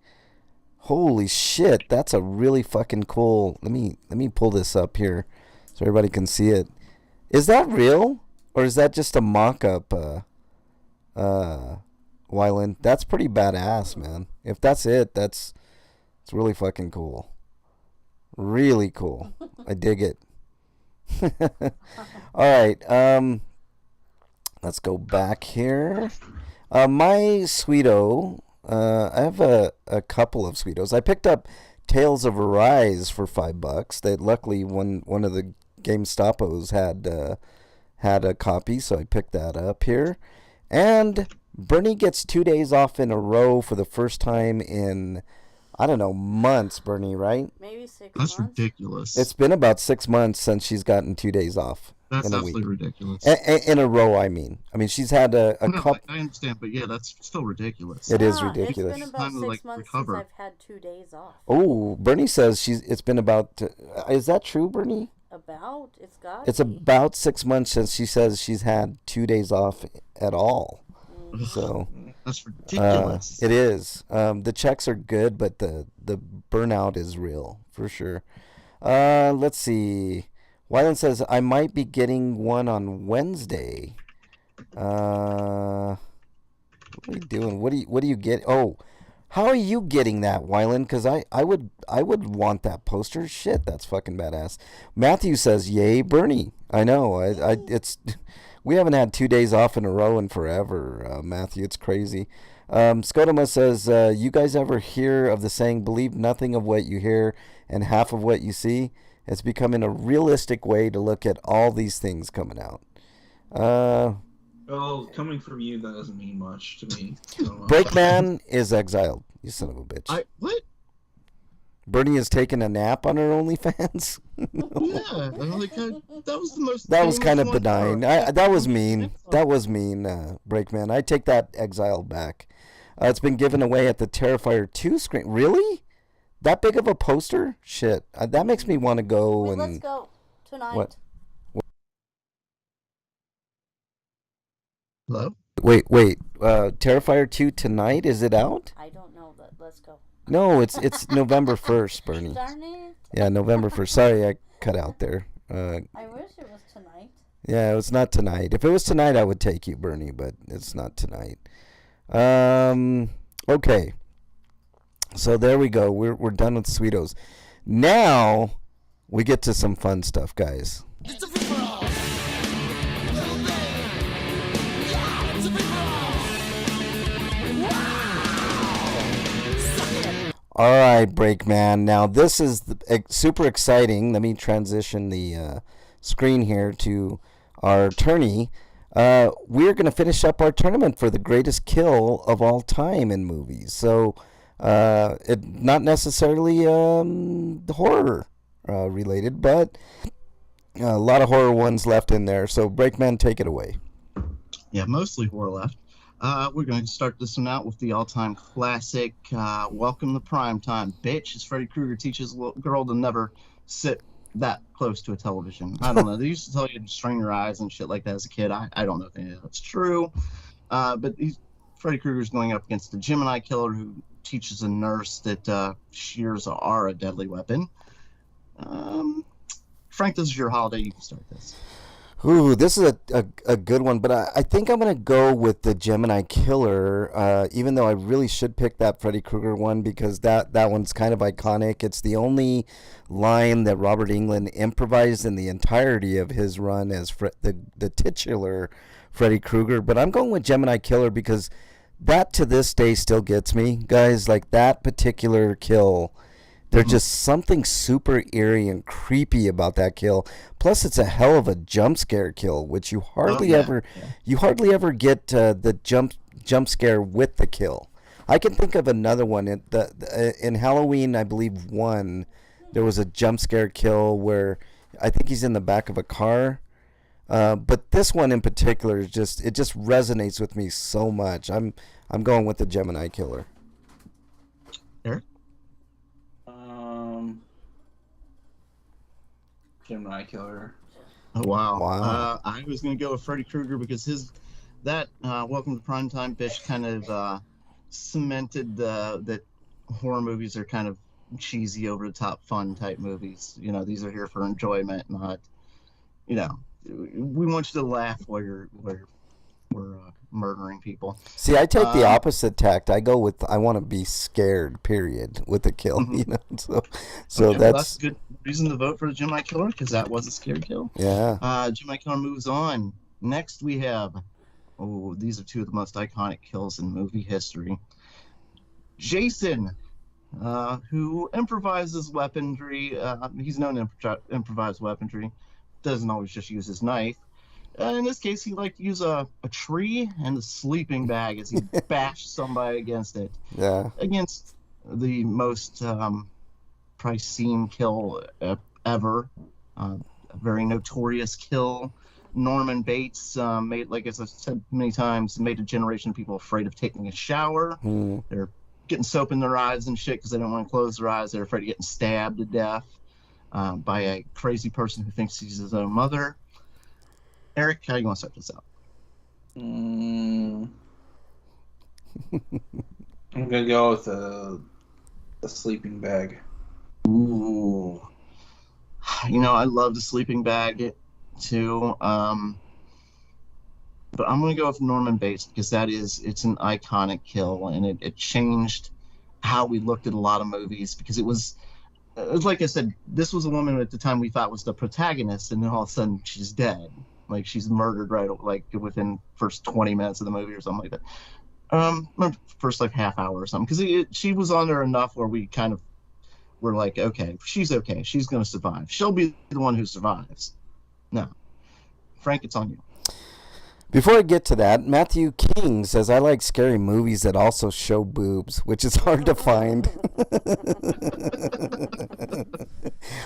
[SPEAKER 1] Holy shit, that's a really fucking cool. Let me pull this up here so everybody can see it. Is that real, or is that just a mock-up? Wyland, that's pretty badass, man. If that's it, it's really fucking cool. Really cool. I dig it. All right. Let's go back here. My Sweeto. I have a couple of Sweetos. I picked up Tales of Arise for $5. That luckily one of the GameStopos had a copy, so I picked that up here. And Bernie gets 2 days off in a row for the first time in, I don't know, months, Bernie, right?
[SPEAKER 4] Maybe 6
[SPEAKER 3] That's
[SPEAKER 4] months.
[SPEAKER 3] ridiculous.
[SPEAKER 1] It's been about 6 months since she's gotten 2 days off.
[SPEAKER 3] That's
[SPEAKER 1] in a
[SPEAKER 3] absolutely
[SPEAKER 1] week.
[SPEAKER 3] ridiculous.
[SPEAKER 1] In a row, I mean. She's had a
[SPEAKER 3] No,
[SPEAKER 1] couple.
[SPEAKER 3] I understand, but yeah, that's still ridiculous.
[SPEAKER 1] It is
[SPEAKER 4] Yeah,
[SPEAKER 1] ridiculous.
[SPEAKER 4] It's been about
[SPEAKER 3] Time to,
[SPEAKER 4] 6
[SPEAKER 3] like,
[SPEAKER 4] months
[SPEAKER 3] recover.
[SPEAKER 4] since I've had 2 days off.
[SPEAKER 1] Oh, Bernie says it's been about. Is that true, Bernie?
[SPEAKER 4] It's got.
[SPEAKER 1] It's about 6 months since she says she's had 2 days off at all. So
[SPEAKER 3] That's ridiculous.
[SPEAKER 1] it is. The checks are good, but the burnout is real for sure. Let's see. Wyland says I might be getting one on Wednesday. What are you doing? What do you get? Oh, how are you getting that, Wyland? Because I would want that poster. Shit, that's fucking badass. Matthew says, "Yay, Bernie!" I know. We haven't had 2 days off in a row in forever, Matthew. It's crazy. Scotoma says, you guys ever hear of the saying, believe nothing of what you hear and half of what you see? It's becoming a realistic way to look at all these things coming out.
[SPEAKER 2] Well, coming from you, that doesn't mean much to me.
[SPEAKER 1] Breakman is exiled. You son of a bitch.
[SPEAKER 3] What?
[SPEAKER 1] Bernie has taken a nap on her OnlyFans.
[SPEAKER 3] Yeah, like that was the most.
[SPEAKER 1] That was kind of
[SPEAKER 3] famous one
[SPEAKER 1] benign.
[SPEAKER 3] ever.
[SPEAKER 1] That was mean. That was mean, Breakman. I take that exile back. It's been given away at the Terrifier 2 screen. Really? That big of a poster? Shit. That makes me want to go
[SPEAKER 4] Wait,
[SPEAKER 1] and...
[SPEAKER 4] let's go tonight.
[SPEAKER 1] What?
[SPEAKER 3] Hello?
[SPEAKER 1] Wait. Terrifier 2 tonight? Is it out?
[SPEAKER 4] I don't know, but let's go.
[SPEAKER 1] No, it's November 1st, Bernie.
[SPEAKER 4] Darn it.
[SPEAKER 1] Yeah, November 1st. Sorry, I cut out there.
[SPEAKER 4] I wish it was tonight.
[SPEAKER 1] Yeah, it's not tonight. If it was tonight, I would take you, Bernie, but it's not tonight. Okay. So there we go. We're done with Sweetos. Now we get to some fun stuff, guys.
[SPEAKER 5] It's a free for all. Little baby. Yeah, it's a free for all. Wow.
[SPEAKER 1] All right, Breakman. Now this is super exciting. Let me transition the screen here to our attorney. We're going to finish up our tournament for the greatest kill of all time in movies. So, not necessarily horror related, but a lot of horror ones left in there. So, Breakman, take it away.
[SPEAKER 3] Yeah, mostly horror left. We're going to start this one out with the all-time classic, Welcome to Primetime, Bitch, as Freddy Krueger teaches a little girl to never sit that close to a television. I don't know. They used to tell you to strain your eyes and shit like that as a kid. I don't know if any of that's true. But Freddy Krueger's going up against the Gemini killer who teaches a nurse that shears are a deadly weapon. Frank, this is your holiday. You can start this.
[SPEAKER 1] Ooh, this is a good one, but I think I'm going to go with the Gemini Killer, even though I really should pick that Freddy Krueger one because that one's kind of iconic. It's the only line that Robert Englund improvised in the entirety of his run as the titular Freddy Krueger. But I'm going with Gemini Killer because that to this day still gets me. Guys, like that particular kill, there's just something super eerie and creepy about that kill. Plus, it's a hell of a jump scare kill, which you hardly ever get the jump scare with the kill. I can think of another one in Halloween, I believe 1. There was a jump scare kill where I think he's in the back of a car. But this one in particular is just resonates with me so much. I'm going with the Gemini Killer.
[SPEAKER 3] Eric?
[SPEAKER 2] Gemini Killer.
[SPEAKER 3] Oh, wow.
[SPEAKER 1] Wow.
[SPEAKER 3] I was going to go with Freddy Krueger because Welcome to Primetime, Bitch kind of cemented that horror movies are kind of cheesy, over-the-top, fun type movies. You know, these are here for enjoyment, not, you know, we want you to laugh while we're murdering people.
[SPEAKER 1] See, I take the opposite tact. I go with I want to be scared. Period. With the kill, you know. So
[SPEAKER 3] Okay, well,
[SPEAKER 1] that's
[SPEAKER 3] a good reason to vote for the Gemini Killer because that was a scary kill.
[SPEAKER 1] yeah.
[SPEAKER 3] Gemini Killer moves on. Next we have, these are two of the most iconic kills in movie history. Jason, who improvises weaponry. He's known to improvise weaponry. Doesn't always just use his knife. In this case, he liked to use a tree and a sleeping bag as he bashed somebody against it.
[SPEAKER 1] Yeah.
[SPEAKER 3] Against the most probably seen kill ever. A very notorious kill. Norman Bates made, like as I've said many times, made a generation of people afraid of taking a shower. They're getting soap in their eyes and shit because they don't want to close their eyes. They're afraid of getting stabbed to death by a crazy person who thinks he's his own mother. Eric, how do you want to start this out?
[SPEAKER 2] I'm gonna go with the sleeping bag.
[SPEAKER 3] Ooh, you know I love the sleeping bag too. But I'm gonna go with Norman Bates because it's an iconic kill and it changed how we looked at a lot of movies because it was like I said, this was a woman at the time we thought was the protagonist, and then all of a sudden she's dead. Like she's murdered right like within first 20 minutes of the movie or something like that. First like half hour or something, because she was on there enough where we kind of were like, okay, she's gonna survive. She'll be the one who survives. No, Frank, it's on you.
[SPEAKER 1] Before I get to that, Matthew King says, I like scary movies that also show boobs, which is hard to find.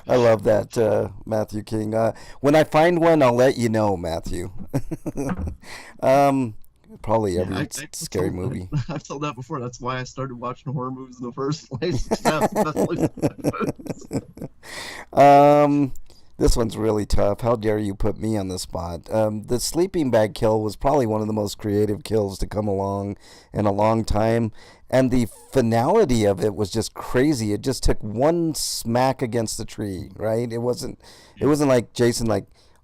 [SPEAKER 1] I love that, Matthew King. When I find one, I'll let you know, Matthew. Probably every scary movie.
[SPEAKER 3] I've told that before. That's why I started watching horror movies in the first place.
[SPEAKER 1] This one's really tough. How dare you put me on the spot? The sleeping bag kill was probably one of the most creative kills to come along in a long time. And the finality of it was just crazy. It just took one smack against the tree, right? It wasn't like Jason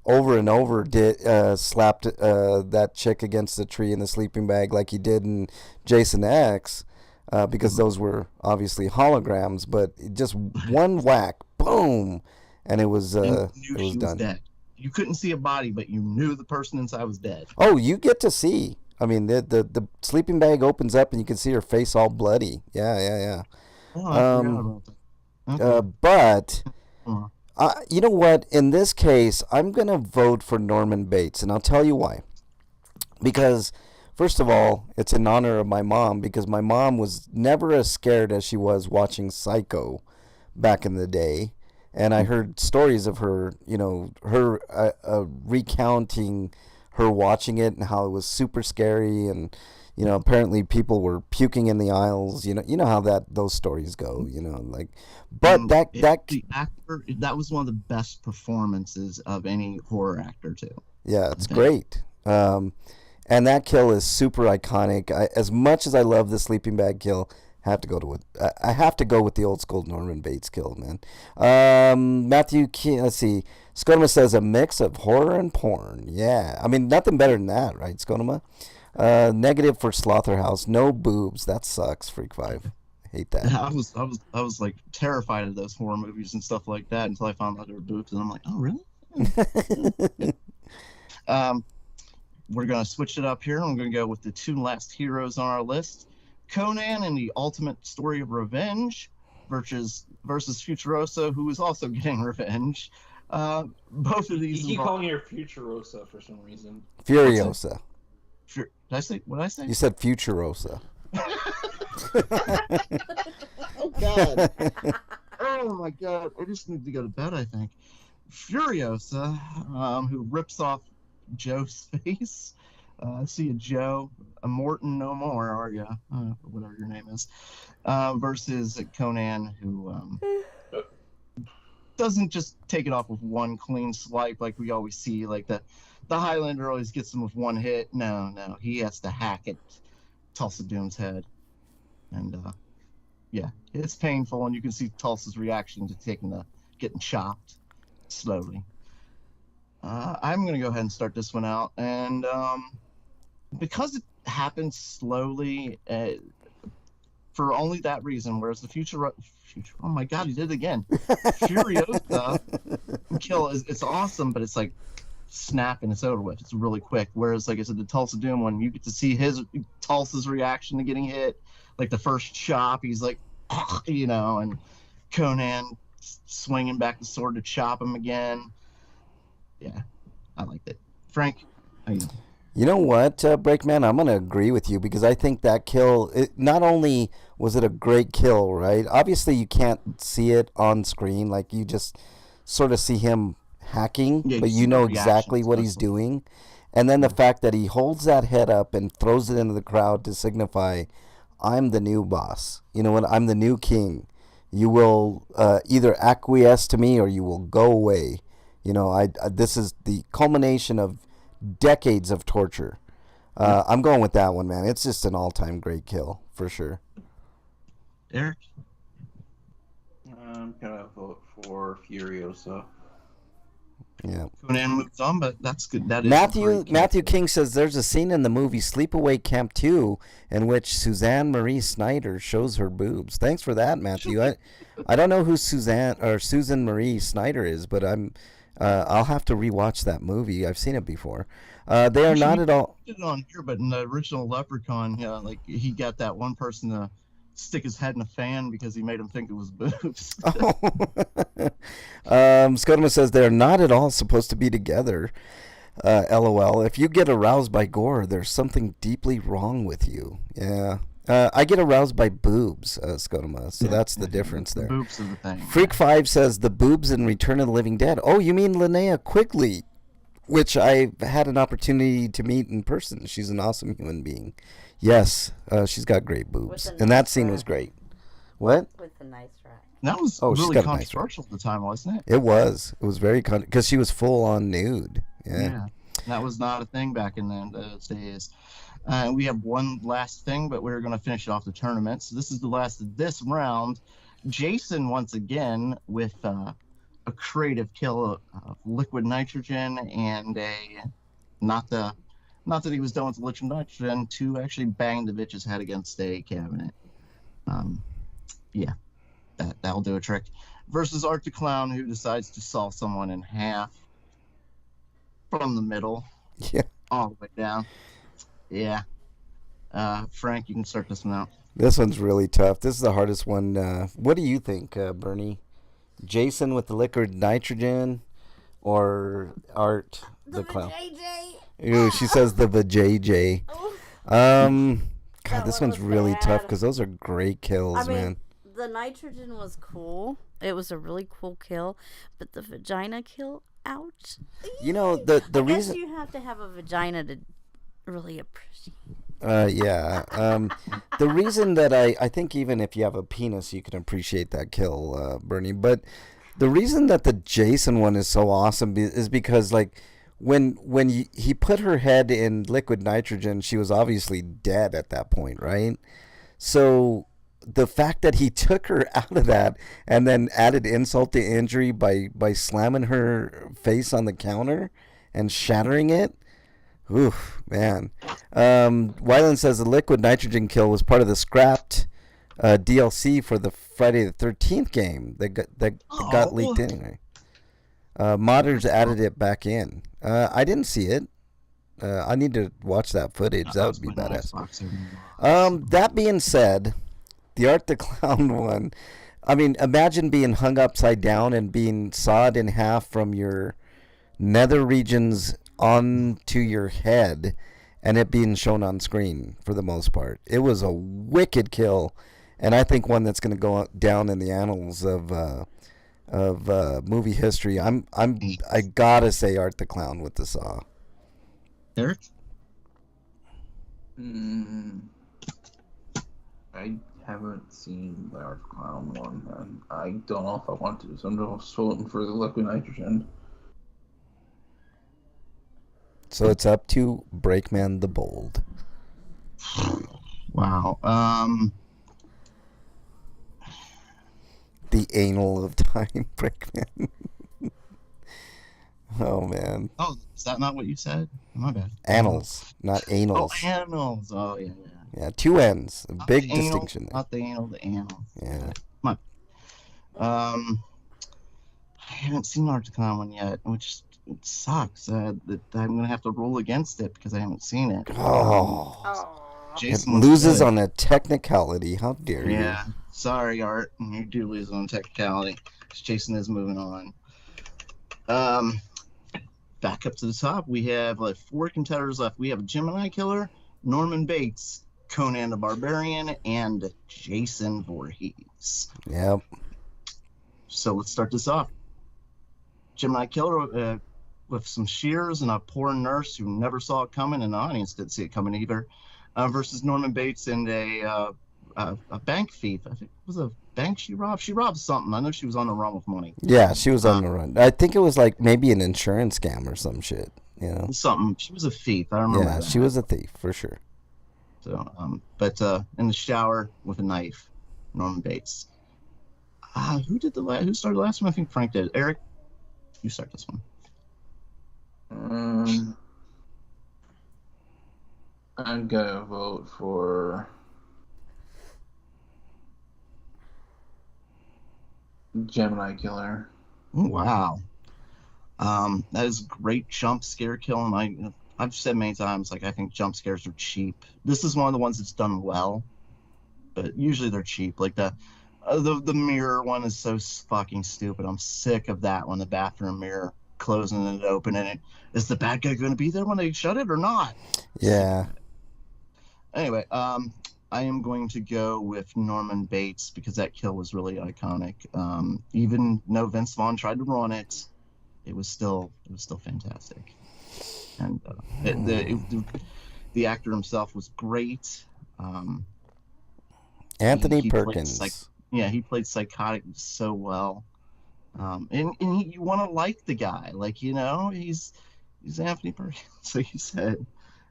[SPEAKER 1] over and over slapped that chick against the tree in the sleeping bag like he did in Jason X, because those were obviously holograms. But just one whack, boom. And it was done.
[SPEAKER 3] Dead. You couldn't see a body, but you knew the person inside was dead.
[SPEAKER 1] Oh, you get to see. I mean, the sleeping bag opens up and you can see her face all bloody. Yeah.
[SPEAKER 3] Oh, I forgot about that. Okay.
[SPEAKER 1] But you know what? In this case, I'm gonna vote for Norman Bates, and I'll tell you why. Because first of all, it's in honor of my mom, because my mom was never as scared as she was watching Psycho back in the day. And I heard stories of her, her recounting her watching it and how it was super scary, and apparently people were puking in the aisles. You know how those stories go. But
[SPEAKER 3] the actor, that was one of the best performances of any horror actor too.
[SPEAKER 1] Yeah, it's great. And that kill is super iconic. As much as I love the sleeping bag kill, I have to go with the old school Norman Bates kill, man. Matthew, let's see. Skonoma says a mix of horror and porn. Yeah, I mean nothing better than that, right, Skonoma? Negative for Slaughterhouse. No boobs. That sucks. Freak 5. I hate that.
[SPEAKER 3] I was like terrified of those horror movies and stuff like that until I found out there were boobs, and I'm like, oh really? We're gonna switch it up here. I'm gonna go with the two last heroes on our list. Conan and the Ultimate Story of Revenge versus Futurosa, who is also getting revenge. Both of these.
[SPEAKER 2] You keep calling her Futurosa for some reason.
[SPEAKER 1] Furiosa.
[SPEAKER 3] Did I say? What did I say?
[SPEAKER 1] You said Futurosa.
[SPEAKER 3] Oh God! Oh my God! I just need to go to bed, I think. Furiosa, who rips off Joe's face. See a Joe, a Morton no more, are ya? Whatever your name is. Versus Conan, who doesn't just take it off with one clean swipe like we always see. Like the Highlander always gets him with one hit. No, he has to hack at Tulsa Doom's head, and yeah, it's painful, and you can see Tulsa's reaction to getting chopped slowly. I'm gonna go ahead and start this one out, and because it happens slowly, for only that reason, whereas the future, oh my God, he did it again. Furiosa kill it's awesome, but it's like snap and it's over with. It's really quick. Whereas, like I said, the Tulsa Doom one, you get to see Tulsa's reaction to getting hit. Like the first chop, he's like, and Conan swinging back the sword to chop him again. Yeah, I liked it. Frank, how you doing?
[SPEAKER 1] You know what, Breakman? I'm going to agree with you, because I think that kill, not only was it a great kill, right? Obviously, you can't see it on screen. Like, you just sort of see him hacking, but you know exactly what he's doing. And then the fact that he holds that head up and throws it into the crowd to signify, I'm the new boss. You know what? I'm the new king. You will either acquiesce to me or you will go away. This is the culmination of decades of torture. I'm going with that one, man. It's just an all-time great kill, for sure.
[SPEAKER 3] Eric?
[SPEAKER 2] I'm gonna vote for Furiosa.
[SPEAKER 1] Yeah.
[SPEAKER 3] Conan moves on, but that's good. That is
[SPEAKER 1] Matthew King says there's a scene in the movie Sleepaway Camp 2 in which Suzanne Marie Snyder shows her boobs. Thanks for that, Matthew. I don't know who Susan Marie Snyder is, but I'll have to rewatch that movie. I've seen it before. They are
[SPEAKER 3] Actually,
[SPEAKER 1] not
[SPEAKER 3] we
[SPEAKER 1] at all.
[SPEAKER 3] did it on here, but in the original Leprechaun, like he got that one person to stick his head in a fan because he made him think it was boobs.
[SPEAKER 1] Oh. Scotoma says they're not at all supposed to be together. LOL. If you get aroused by gore, there's something deeply wrong with you. Yeah. I get aroused by boobs, Scotoma, so that's the difference
[SPEAKER 3] The
[SPEAKER 1] there.
[SPEAKER 3] boobs are the thing.
[SPEAKER 1] Freak5 says the boobs in Return of the Living Dead. Oh, you mean Linnea Quigley, which I had an opportunity to meet in person. She's an awesome human being. Yes, she's got great boobs.
[SPEAKER 4] With a
[SPEAKER 1] And that
[SPEAKER 4] nice
[SPEAKER 1] scene
[SPEAKER 4] rack.
[SPEAKER 1] was great. What?
[SPEAKER 4] With a nice rack.
[SPEAKER 3] That was
[SPEAKER 1] Oh, she's
[SPEAKER 3] really
[SPEAKER 1] got a nice
[SPEAKER 3] controversial at the time, wasn't it?
[SPEAKER 1] It was. It was very because she was full on nude. Yeah.
[SPEAKER 3] That was not a thing back in those days. We have one last thing, but we're going to finish off the tournament. So this is the last of this round. Jason once again with a creative kill of liquid nitrogen and not that he was done with liquid nitrogen, to actually bang the bitch's head against a cabinet. That'll do a trick. Versus Art the Clown, who decides to saw someone in half from the middle,
[SPEAKER 1] Yeah.
[SPEAKER 3] all the way down. Yeah. Frank, you can start this one out.
[SPEAKER 1] This one's really tough. This is the hardest one. What do you think, Bernie? Jason with the liquid nitrogen or Art the Clown? Ew, she says the vajayjay. God, this
[SPEAKER 4] one
[SPEAKER 1] one's
[SPEAKER 4] was
[SPEAKER 1] really tough
[SPEAKER 4] bad.
[SPEAKER 1] because those are great kills,
[SPEAKER 4] I mean,
[SPEAKER 1] man.
[SPEAKER 4] the nitrogen was cool. It was a really cool kill, but the vagina kill, ouch.
[SPEAKER 1] You know, the
[SPEAKER 4] I guess
[SPEAKER 1] reason...
[SPEAKER 4] you have to have a vagina to really appreciate.
[SPEAKER 1] Yeah. The reason that I think even if you have a penis, you can appreciate that kill, Bernie. But the reason that the Jason one is so awesome is because, like, when he put her head in liquid nitrogen, she was obviously dead at that point, right? So the fact that he took her out of that and then added insult to injury by slamming her face on the counter and shattering it. Oof, man. Wyland says the liquid nitrogen kill was part of the scrapped DLC for the Friday the 13th game that got leaked anyway. Modders added it back in. I didn't see it. I need to watch that footage. That would be badass. That being said, the Art the Clown one, I mean, imagine being hung upside down and being sawed in half from your nether regions onto your head and it being shown on screen for the most part. It was a wicked kill, and I think one that's going to go down in the annals of movie history. I gotta say Art the Clown with the saw.
[SPEAKER 3] Eric?
[SPEAKER 2] I haven't seen the Art Clown one, and I don't know if I want to, so I'm just voting for the liquid nitrogen.
[SPEAKER 1] So it's up to Breakman the Bold.
[SPEAKER 3] Wow.
[SPEAKER 1] The anal of time, Breakman. Oh, man.
[SPEAKER 3] Oh, is that not what you said? My bad.
[SPEAKER 1] Annals, not anals.
[SPEAKER 3] Oh, annals. Oh, yeah.
[SPEAKER 1] Yeah, two N's. A
[SPEAKER 3] Not
[SPEAKER 1] big
[SPEAKER 3] the anal,
[SPEAKER 1] distinction there.
[SPEAKER 3] Not the anal, the annals.
[SPEAKER 1] Yeah.
[SPEAKER 3] I haven't seen Art the Clown one yet, which it sucks that I'm gonna have to rule against it because I haven't seen it.
[SPEAKER 1] Oh. It
[SPEAKER 3] Jason was
[SPEAKER 1] loses
[SPEAKER 3] good.
[SPEAKER 1] on a technicality. How dare you?
[SPEAKER 3] Yeah, sorry, Art. You do lose on technicality. Jason is moving on. Back up to the top, we have like 4 contenders left. We have Gemini Killer, Norman Bates, Conan the Barbarian, and Jason Voorhees.
[SPEAKER 1] Yep.
[SPEAKER 3] So let's start this off. Gemini Killer with some shears and a poor nurse who never saw it coming, and the audience didn't see it coming either, versus Norman Bates and a bank thief. I think it was a bank she robbed. She robbed something. I know she was on the run with money.
[SPEAKER 1] Yeah, she was on the run. I think it was like maybe an insurance scam or some shit. You know.
[SPEAKER 3] Something. She was a thief. I remember.
[SPEAKER 1] Yeah,
[SPEAKER 3] that.
[SPEAKER 1] she was a thief for sure.
[SPEAKER 3] So, but in the shower with a knife, Norman Bates. Who started the last one? I think Frank did. Eric, you start this one.
[SPEAKER 2] I'm gonna vote for Gemini Killer.
[SPEAKER 3] Oh, wow. That is a great jump scare kill, and I've said many times, like, I think jump scares are cheap. This is one of the ones that's done well, but usually they're cheap. Like the mirror one is so fucking stupid. I'm sick of that one. The bathroom mirror closing and opening it. Is the bad guy going to be there when they shut it or not?
[SPEAKER 1] Yeah.
[SPEAKER 3] Anyway, I am going to go with Norman Bates because that kill was really iconic. Even though Vince Vaughn tried to ruin it, it was still fantastic. And the actor himself was great.
[SPEAKER 1] Anthony
[SPEAKER 3] he
[SPEAKER 1] Perkins.
[SPEAKER 3] He played psychotic so well. And you want to like the guy, like, you know, he's Anthony Perkins, like you said,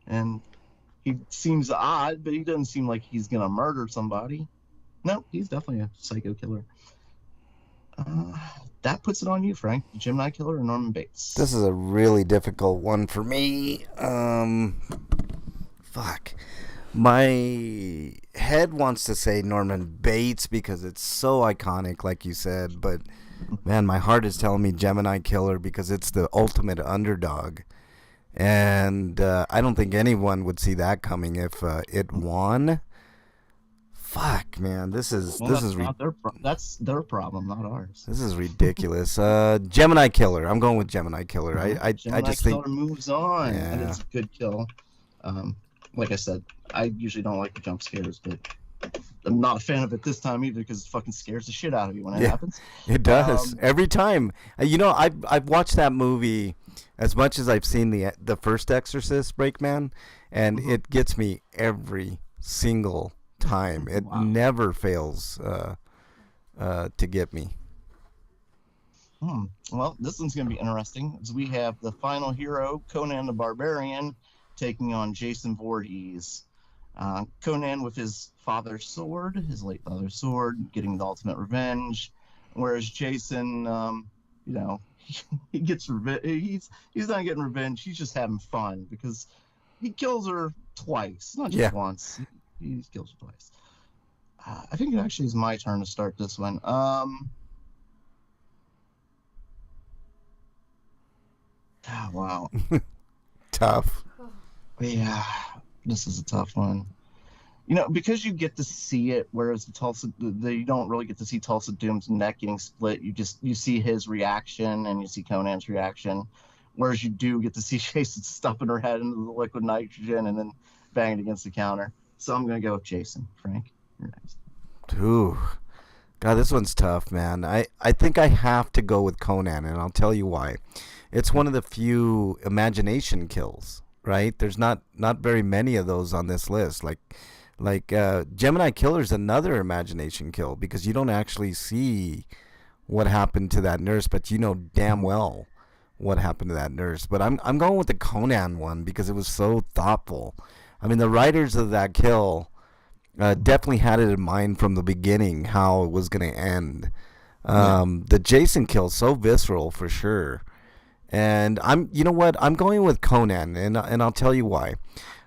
[SPEAKER 3] and he seems odd, but he doesn't seem like he's gonna murder somebody. No, he's definitely a psycho killer. That puts it on you, Frank. The Gemini Killer or Norman Bates?
[SPEAKER 1] This is a really difficult one for me. Fuck. My head wants to say Norman Bates because it's so iconic, like you said, but man, my heart is telling me Gemini Killer because it's the ultimate underdog. And I don't think anyone would see that coming if it won. Fuck, man, that's
[SPEAKER 3] their problem, not ours.
[SPEAKER 1] This is ridiculous. Gemini Killer. I'm going with Gemini Killer. I just think
[SPEAKER 3] Killer moves on.
[SPEAKER 1] Yeah.
[SPEAKER 3] And it's a good kill. Like I said, I usually don't like the jump scares, but I'm not a fan of it this time either because it fucking scares the shit out of you when it happens.
[SPEAKER 1] It does every time. You know, I've watched that movie as much as I've seen the first Exorcist, Breakman, and it gets me every single time. It never fails to get me.
[SPEAKER 3] Well, this one's going to be interesting as we have the final hero, Conan the Barbarian, taking on Jason Voorhees. Conan with his father's sword, his late father's sword, getting the ultimate revenge, whereas Jason, you know, he gets revenge. He's not getting revenge. He's just having fun because he kills her twice, not just once. He kills her twice. I think it actually is my turn to start this one. Wow.
[SPEAKER 1] Tough.
[SPEAKER 3] Yeah, this is a tough one. You know, because you get to see it, whereas you don't really get to see Tulsa Doom's neck getting split. You see his reaction and you see Conan's reaction, whereas you do get to see Jason stuffing her head into the liquid nitrogen and then banging against the counter. So I'm gonna go with Jason. Frank, you're next.
[SPEAKER 1] Ooh. God, this one's tough, man. I think I have to go with Conan, and I'll tell you why. It's one of the few imagination kills, right? There's not very many of those on this list. Like Gemini Killer's another imagination kill because you don't actually see what happened to that nurse, but you know damn well what happened to that nurse. But I'm going with the Conan one because it was so thoughtful. I mean, the writers of that kill definitely had it in mind from the beginning how it was going to end. The Jason kill, so visceral for sure. And you know what? I'm going with Conan, and I'll tell you why.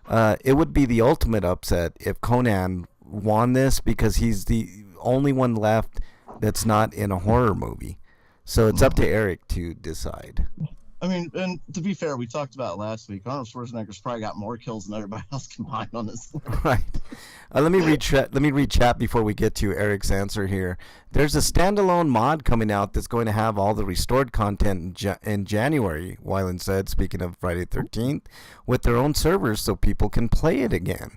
[SPEAKER 1] It would be the ultimate upset if Conan won this because he's the only one left that's not in a horror movie. So it's up to Eric to decide.
[SPEAKER 3] I mean, and to be fair, we talked about it last week. Arnold Schwarzenegger's probably got more kills than everybody else combined on this list.
[SPEAKER 1] Right. Let me read chat before we get to Eric's answer here. There's a standalone mod coming out that's going to have all the restored content in January, Wyland said, speaking of Friday the 13th, with their own servers so people can play it again.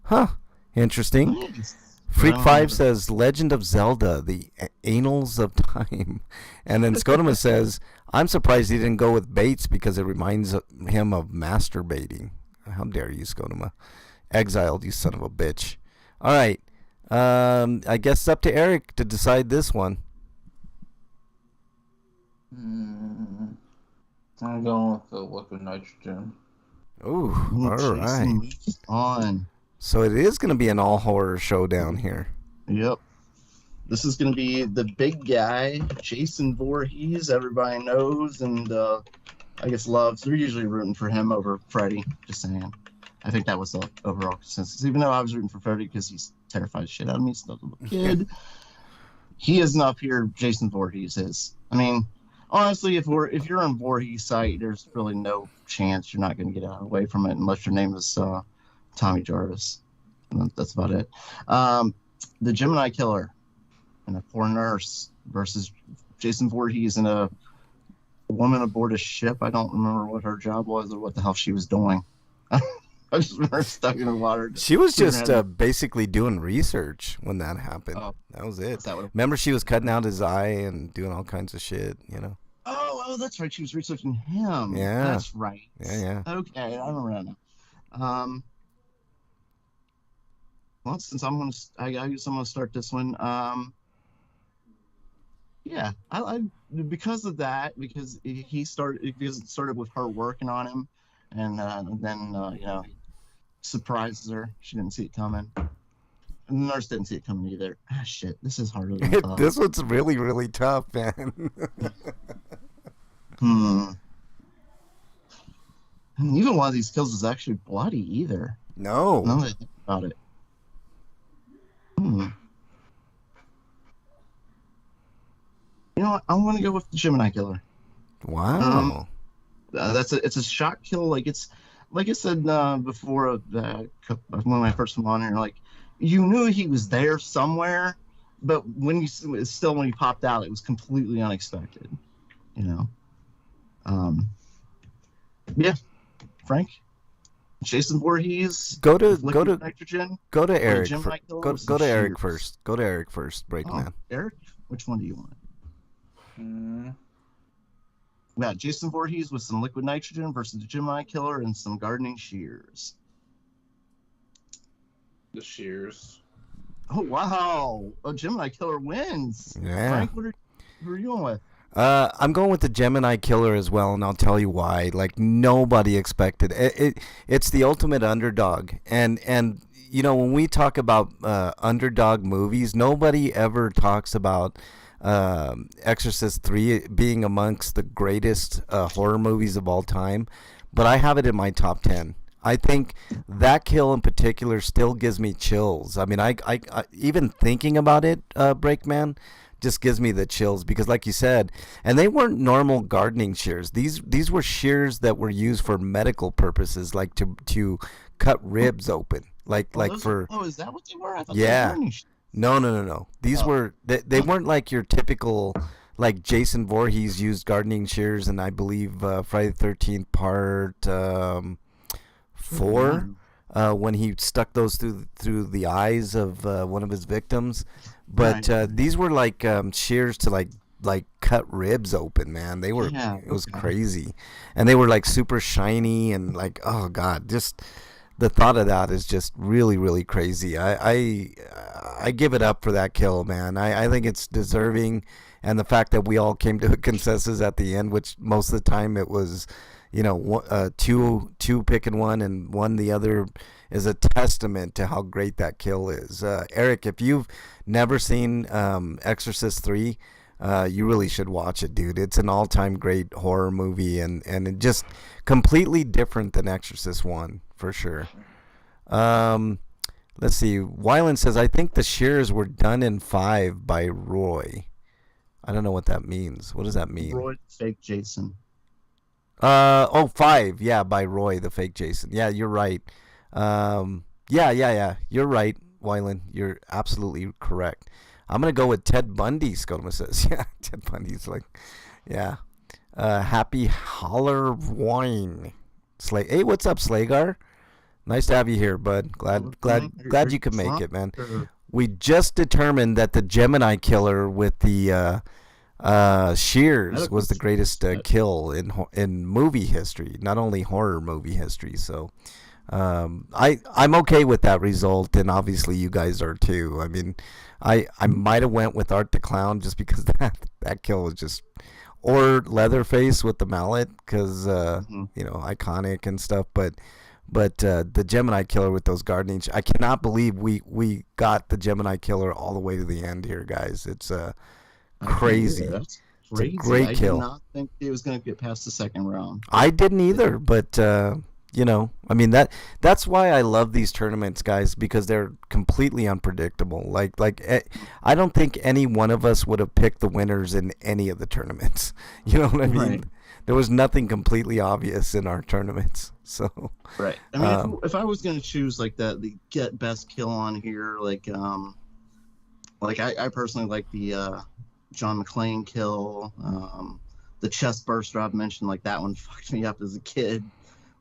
[SPEAKER 1] Huh. Interesting.
[SPEAKER 3] Nice.
[SPEAKER 1] Freak5 says Legend of Zelda, the Annals of Time. And then Skodoma says, I'm surprised he didn't go with Bates because it reminds him of masturbating. How dare you, Skodoma. Exiled, you son of a bitch. All right. I guess it's up to Eric to decide this one.
[SPEAKER 2] I'm going with the liquid nitrogen.
[SPEAKER 1] Ooh, all right.
[SPEAKER 3] On.
[SPEAKER 1] So it is going to be an all-horror showdown here.
[SPEAKER 3] Yep. This is going to be the big guy, Jason Voorhees. Everybody knows and I guess loves. They're usually rooting for him over Freddy. Just saying. I think that was the overall consensus. Even though I was rooting for Freddy because he's terrified the shit out of me. He's a little kid. He isn't up here. Jason Voorhees is. I mean, Honestly, if you're on Voorhees' site, there's really no chance you're not going to get away from it unless your name is Tommy Jarvis. And that's about it. The Gemini Killer and a poor nurse versus Jason Voorhees and a woman aboard a ship. I don't remember what her job was or what the hell she was doing. I just remember stuck in the water.
[SPEAKER 1] She was just basically doing research when that happened.
[SPEAKER 3] Oh,
[SPEAKER 1] that was it.
[SPEAKER 3] that what
[SPEAKER 1] Remember, she was cutting out his eye and doing all kinds of shit, you know?
[SPEAKER 3] Oh, that's right. She was researching him.
[SPEAKER 1] Yeah.
[SPEAKER 3] That's right.
[SPEAKER 1] Yeah.
[SPEAKER 3] Okay, I remember that now. Well, since I guess I'm gonna start this one. Yeah, I because of that, because it started with her working on him, and then you know, surprises her. She didn't see it coming. And the nurse didn't see it coming either. Ah, shit, this is harder than I thought.
[SPEAKER 1] This one's really, really tough, man.
[SPEAKER 3] And even one of these kills is actually bloody either.
[SPEAKER 1] No.
[SPEAKER 3] Now that I think about it. You know what? I'm gonna go with the Gemini Killer.
[SPEAKER 1] Wow.
[SPEAKER 3] It's a shot kill. Like I said before, when I first came on here, like you knew he was there somewhere, but when he popped out, it was completely unexpected. You know. Yeah, Frank. Jason Voorhees.
[SPEAKER 1] Go to
[SPEAKER 3] nitrogen.
[SPEAKER 1] Go to Eric.
[SPEAKER 3] Gemini Killer
[SPEAKER 1] Go
[SPEAKER 3] with
[SPEAKER 1] to
[SPEAKER 3] some
[SPEAKER 1] Eric
[SPEAKER 3] shears.
[SPEAKER 1] first. Go to Eric first, Breakman.
[SPEAKER 3] Eric, which one do you want? We got Jason Voorhees with some liquid nitrogen versus the Gemini Killer and some gardening shears.
[SPEAKER 2] The shears.
[SPEAKER 3] Oh wow! A Gemini Killer wins.
[SPEAKER 1] Yeah.
[SPEAKER 3] Frank, who are you going with?
[SPEAKER 1] I'm going with the Gemini Killer as well, and I'll tell you why. Like nobody expected it. It's the ultimate underdog, and you know when we talk about underdog movies, nobody ever talks about Exorcist 3 being amongst the greatest horror movies of all time, but I have it in my top 10. I think that kill in particular still gives me chills. I mean, I even thinking about it, Breakman, just gives me the chills because, like you said, and they weren't normal gardening shears. These were shears that were used for medical purposes, like to cut ribs open, like for.
[SPEAKER 3] Oh, is that what they were? I thought
[SPEAKER 1] Yeah.
[SPEAKER 3] they were gardening shears.
[SPEAKER 1] No. These were they weren't like your typical like Jason Voorhees used gardening shears, and I believe Friday the 13th part 4 when he stuck those through the eyes of one of his victims. But these were like shears to like cut ribs open, man. They were it was crazy, and they were like super shiny and like oh god, just. The thought of that is just really, really crazy. I give it up for that kill, man. I think it's deserving, and the fact that we all came to a consensus at the end, which most of the time it was, you know, two picking one and one the other, is a testament to how great that kill is. Eric, if you've never seen Exorcist 3, you really should watch it, dude. It's an all-time great horror movie, and it just completely different than Exorcist 1. For sure. Let's see. Wyland says, I think the shears were done in 5 by Roy. I don't know what that means. What does that mean?
[SPEAKER 3] Roy, fake Jason.
[SPEAKER 1] 5. Yeah, by Roy, the fake Jason. Yeah, you're right. Yeah. You're right, Wyland. You're absolutely correct. I'm going to go with Ted Bundy, Scotoma says. Yeah, Ted Bundy's like, yeah. Happy Holler Wine. Hey, what's up, Slagar? Nice to have you here, bud. Glad you could make it, man. We just determined that the Gemini Killer with the shears was the greatest kill in movie history, not only horror movie history. So I'm okay with that result, and obviously you guys are too. I mean, I might have went with Art the Clown just because that kill was just, or Leatherface with the mallet because you know, iconic and stuff, but the Gemini Killer with those gardening, I cannot believe we got the Gemini Killer all the way to the end here, guys. It's crazy.
[SPEAKER 3] That's crazy.
[SPEAKER 1] It's a great kill.
[SPEAKER 3] I did not think it was going to get past the second round.
[SPEAKER 1] I didn't either, but You know, I mean that's why I love these tournaments, guys, because they're completely unpredictable. I don't think any one of us would have picked the winners in any of the tournaments. You know what I mean?
[SPEAKER 3] Right.
[SPEAKER 1] There was nothing completely obvious in our tournaments. So
[SPEAKER 3] Right. I mean, if I was gonna choose like the get best kill on here, like I personally like the John McClane kill, the chest burster I've mentioned. Like that one fucked me up as a kid.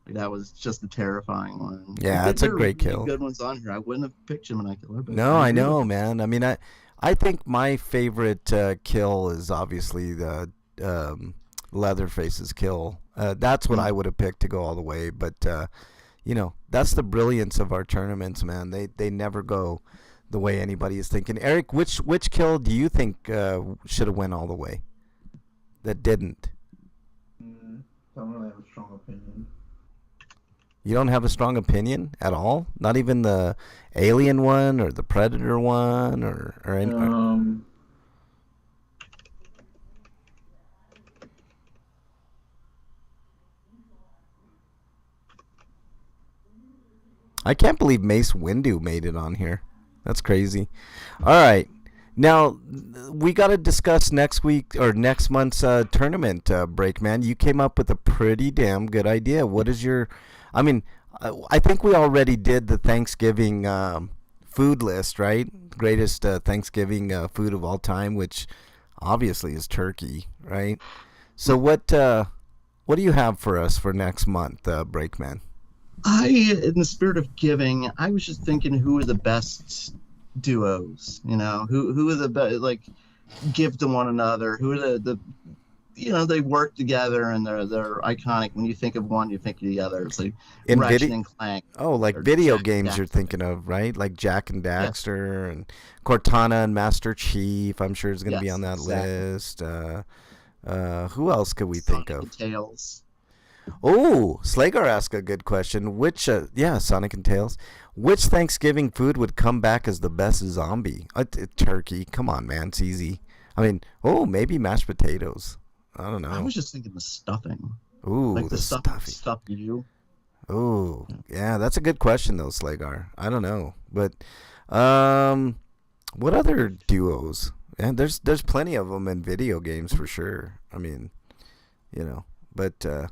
[SPEAKER 3] Like that was just a terrifying one.
[SPEAKER 1] Yeah,
[SPEAKER 3] Like,
[SPEAKER 1] it's a
[SPEAKER 3] there are
[SPEAKER 1] great
[SPEAKER 3] really
[SPEAKER 1] kill.
[SPEAKER 3] good ones on here. I wouldn't have picked Gemini Killer. But
[SPEAKER 1] no, I
[SPEAKER 3] agree
[SPEAKER 1] know,
[SPEAKER 3] with
[SPEAKER 1] man. I mean, I think my favorite kill is obviously the Leatherface's kill. That's what I would have picked to go all the way. But you know, that's the brilliance of our tournaments, man. They never go the way anybody is thinking. Eric, which kill do you think should have went all the way? That didn't.
[SPEAKER 2] Don't really have a strong opinion.
[SPEAKER 1] You don't have a strong opinion at all? Not even the Alien one or the Predator one or any. I can't believe Mace Windu made it on here. That's crazy. All right. Now, we got to discuss next week or next month's tournament break, man. You came up with a pretty damn good idea. What is your... I mean, I think we already did the Thanksgiving food list, right? Greatest Thanksgiving food of all time, which obviously is turkey, right? So what do you have for us for next month, Breakman?
[SPEAKER 3] in the spirit of giving, I was just thinking who are the best duos, you know, who are the best, like, give to one another, who are the you know, they work together and they're iconic. When you think of one, you think of the other. It's like
[SPEAKER 1] In
[SPEAKER 3] Ratchet and Clank.
[SPEAKER 1] Oh, like
[SPEAKER 3] or
[SPEAKER 1] video
[SPEAKER 3] Jack
[SPEAKER 1] games
[SPEAKER 3] and
[SPEAKER 1] you're
[SPEAKER 3] Daxter.
[SPEAKER 1] thinking of, right? Like Jack and Daxter and Cortana and Master Chief. I'm sure is going to be
[SPEAKER 3] Yes,
[SPEAKER 1] on that
[SPEAKER 3] exactly.
[SPEAKER 1] list. Who else could we think
[SPEAKER 3] Sonic
[SPEAKER 1] of?
[SPEAKER 3] and Tails.
[SPEAKER 1] Oh, Slagar asked a good question. Which, Sonic and Tails. Which Thanksgiving food would come back as the best zombie? Turkey. Come on, man. It's easy. I mean, maybe mashed potatoes. I don't know.
[SPEAKER 3] I was just thinking the stuffing.
[SPEAKER 1] Ooh,
[SPEAKER 3] Like the stuff
[SPEAKER 1] stuffing.
[SPEAKER 3] stuff you.
[SPEAKER 1] Oh, yeah, that's a good question though, Slagar. I don't know, but what other duos? And there's plenty of them in video games for sure. I mean, you know, but
[SPEAKER 3] If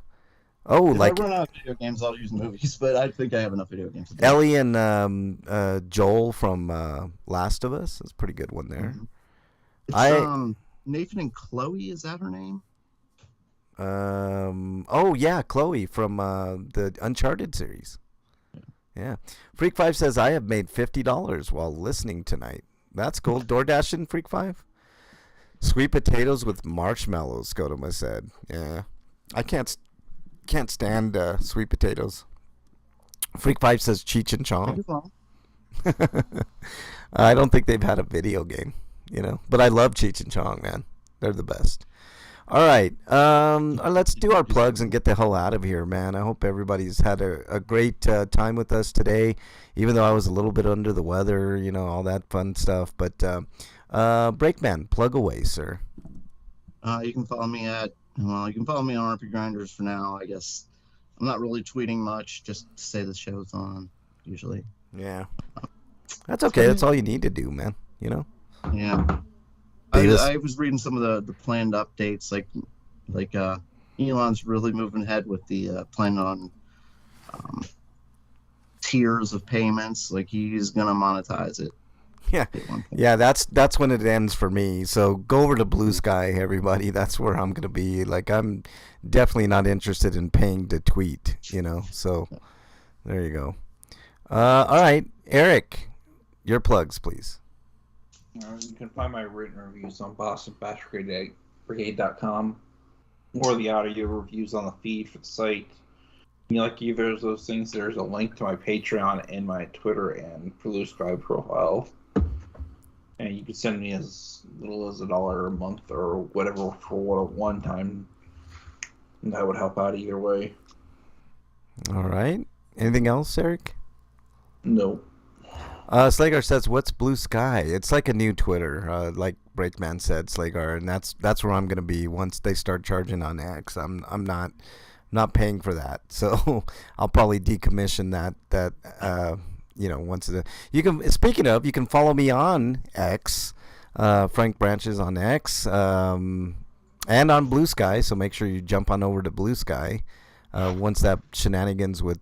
[SPEAKER 1] like
[SPEAKER 3] I run out of video games, I'll use movies, but I think I have enough video games.
[SPEAKER 1] Ellie and Joel from Last of Us. That's a pretty good one there.
[SPEAKER 3] It's, Nathan and Chloe, is that her name?
[SPEAKER 1] Oh yeah, Chloe from the Uncharted series. Yeah. Freak 5 says I have made $50 while listening tonight. That's cool. DoorDashing Freak 5. Sweet potatoes with marshmallows, Godoma said. Yeah. I can't stand sweet potatoes. Freak 5 says Cheech and Chong. I don't think they've had a video game, you know. But I love Cheech and Chong, man. They're the best. All right, let's do our plugs and get the hell out of here, man. I hope everybody's had a great time with us today, even though I was a little bit under the weather, you know, all that fun stuff. But Breakman, plug away, sir.
[SPEAKER 3] You can follow me on RPGrinders for now, I guess. I'm not really tweeting much, just to say the show's on, usually.
[SPEAKER 1] Yeah. That's okay. That's all you need to do, man, you know?
[SPEAKER 3] Yeah.
[SPEAKER 1] Davis?
[SPEAKER 3] I was reading some of the planned updates, like Elon's really moving ahead with the plan on tiers of payments. Like he's gonna monetize it.
[SPEAKER 1] Yeah,
[SPEAKER 3] at one point.
[SPEAKER 1] yeah. That's when it ends for me. So go over to Blue Sky, everybody. That's where I'm gonna be. Like I'm definitely not interested in paying to tweet. You know. So there you go. All right, Eric, your plugs, please.
[SPEAKER 2] You can find my written reviews on BostonBashBrigade.com or the audio reviews on the feed for the site. You like either of those things, there's a link to my Patreon and my Twitter and Blue Sky profile. And you can send me as little as $1 a month or whatever for what a one time. And that would help out either way.
[SPEAKER 1] All right. Anything else, Eric?
[SPEAKER 2] No.
[SPEAKER 1] Slagar says, "What's Blue Sky?" It's like a new Twitter, like Breakman said, Slagar, and that's where I'm gonna be once they start charging on X. I'm not not paying for that. So I'll probably decommission that once you can. Speaking of, you can follow me on X, Frank Branches on X, and on Blue Sky. So make sure you jump on over to Blue Sky once that shenanigans with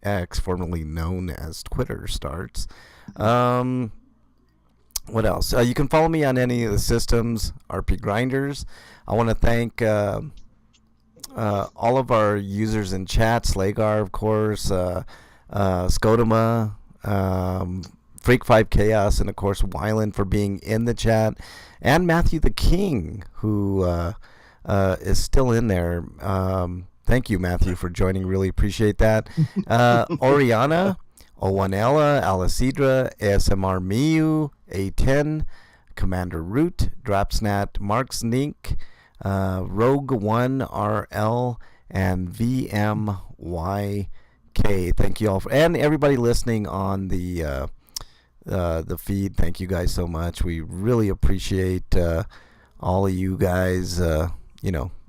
[SPEAKER 1] X, formerly known as Twitter, starts. What else? You can follow me on any of the systems, RPGrinders. I want to thank all of our users in chat, Slagar, of course, Scotoma, Freak5 Chaos, and, of course, Wyland for being in the chat, and Matthew the King, who is still in there. Thank you, Matthew, for joining. Really appreciate that. Oriana, Owanella, Alicidra, ASMR Miu, A10, Commander Root, Dropsnat, Mark Snink, Rogue1RL, and VMYK. Thank you all and everybody listening on the feed. Thank you guys so much. We really appreciate all of you guys. We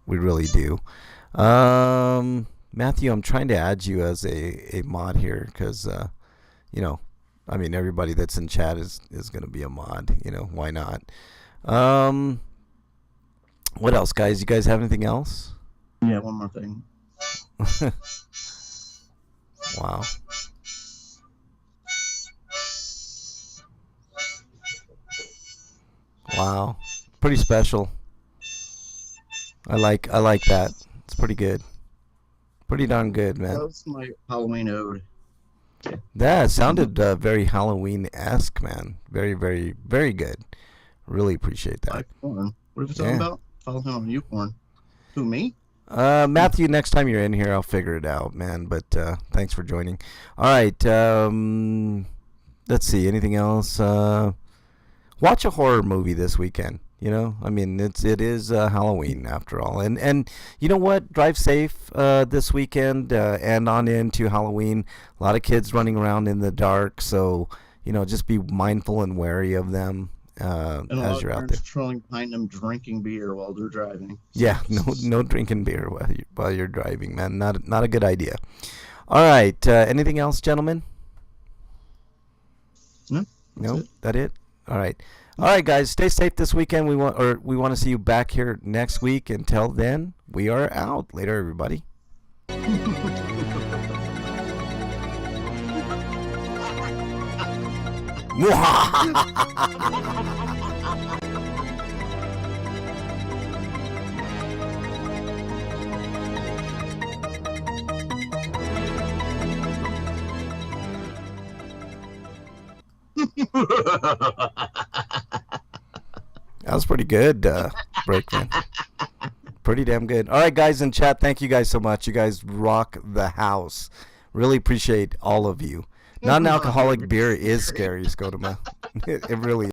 [SPEAKER 1] really do. Matthew, I'm trying to add you as a mod here because everybody that's in chat is going to be a mod. Why not? What else, guys? You guys have anything else?
[SPEAKER 3] Yeah, one more thing.
[SPEAKER 1] Wow. Wow. Pretty special. I like that. It's pretty good. Pretty darn good, man.
[SPEAKER 3] That was my Halloween ode.
[SPEAKER 1] That sounded very Halloween-esque, man. Very, very, very good. Really appreciate that.
[SPEAKER 3] Like porn. What are we talking about? Follow him on YouPorn. Who, me?
[SPEAKER 1] Matthew, next time you're in here, I'll figure it out, man. But thanks for joining. All right. Let's see. Anything else? Watch a horror movie this weekend. It is Halloween after all. And you know what? Drive safe this weekend and on into Halloween. A lot of kids running around in the dark, so just be mindful and wary of them as you're out there.
[SPEAKER 3] Trolling behind them, drinking beer while they're driving.
[SPEAKER 1] Yeah, no drinking beer while you're driving, man. Not a good idea. All right. Anything else, gentlemen? No. That it? All right. All right, guys, stay safe this weekend. We want to see you back here next week. Until then, we are out. Later, everybody. That was pretty good, Breakman. Pretty damn good. All right, guys in chat, thank you guys so much. You guys rock the house. Really appreciate all of you. Non-alcoholic beer is scary, Scotoma. It really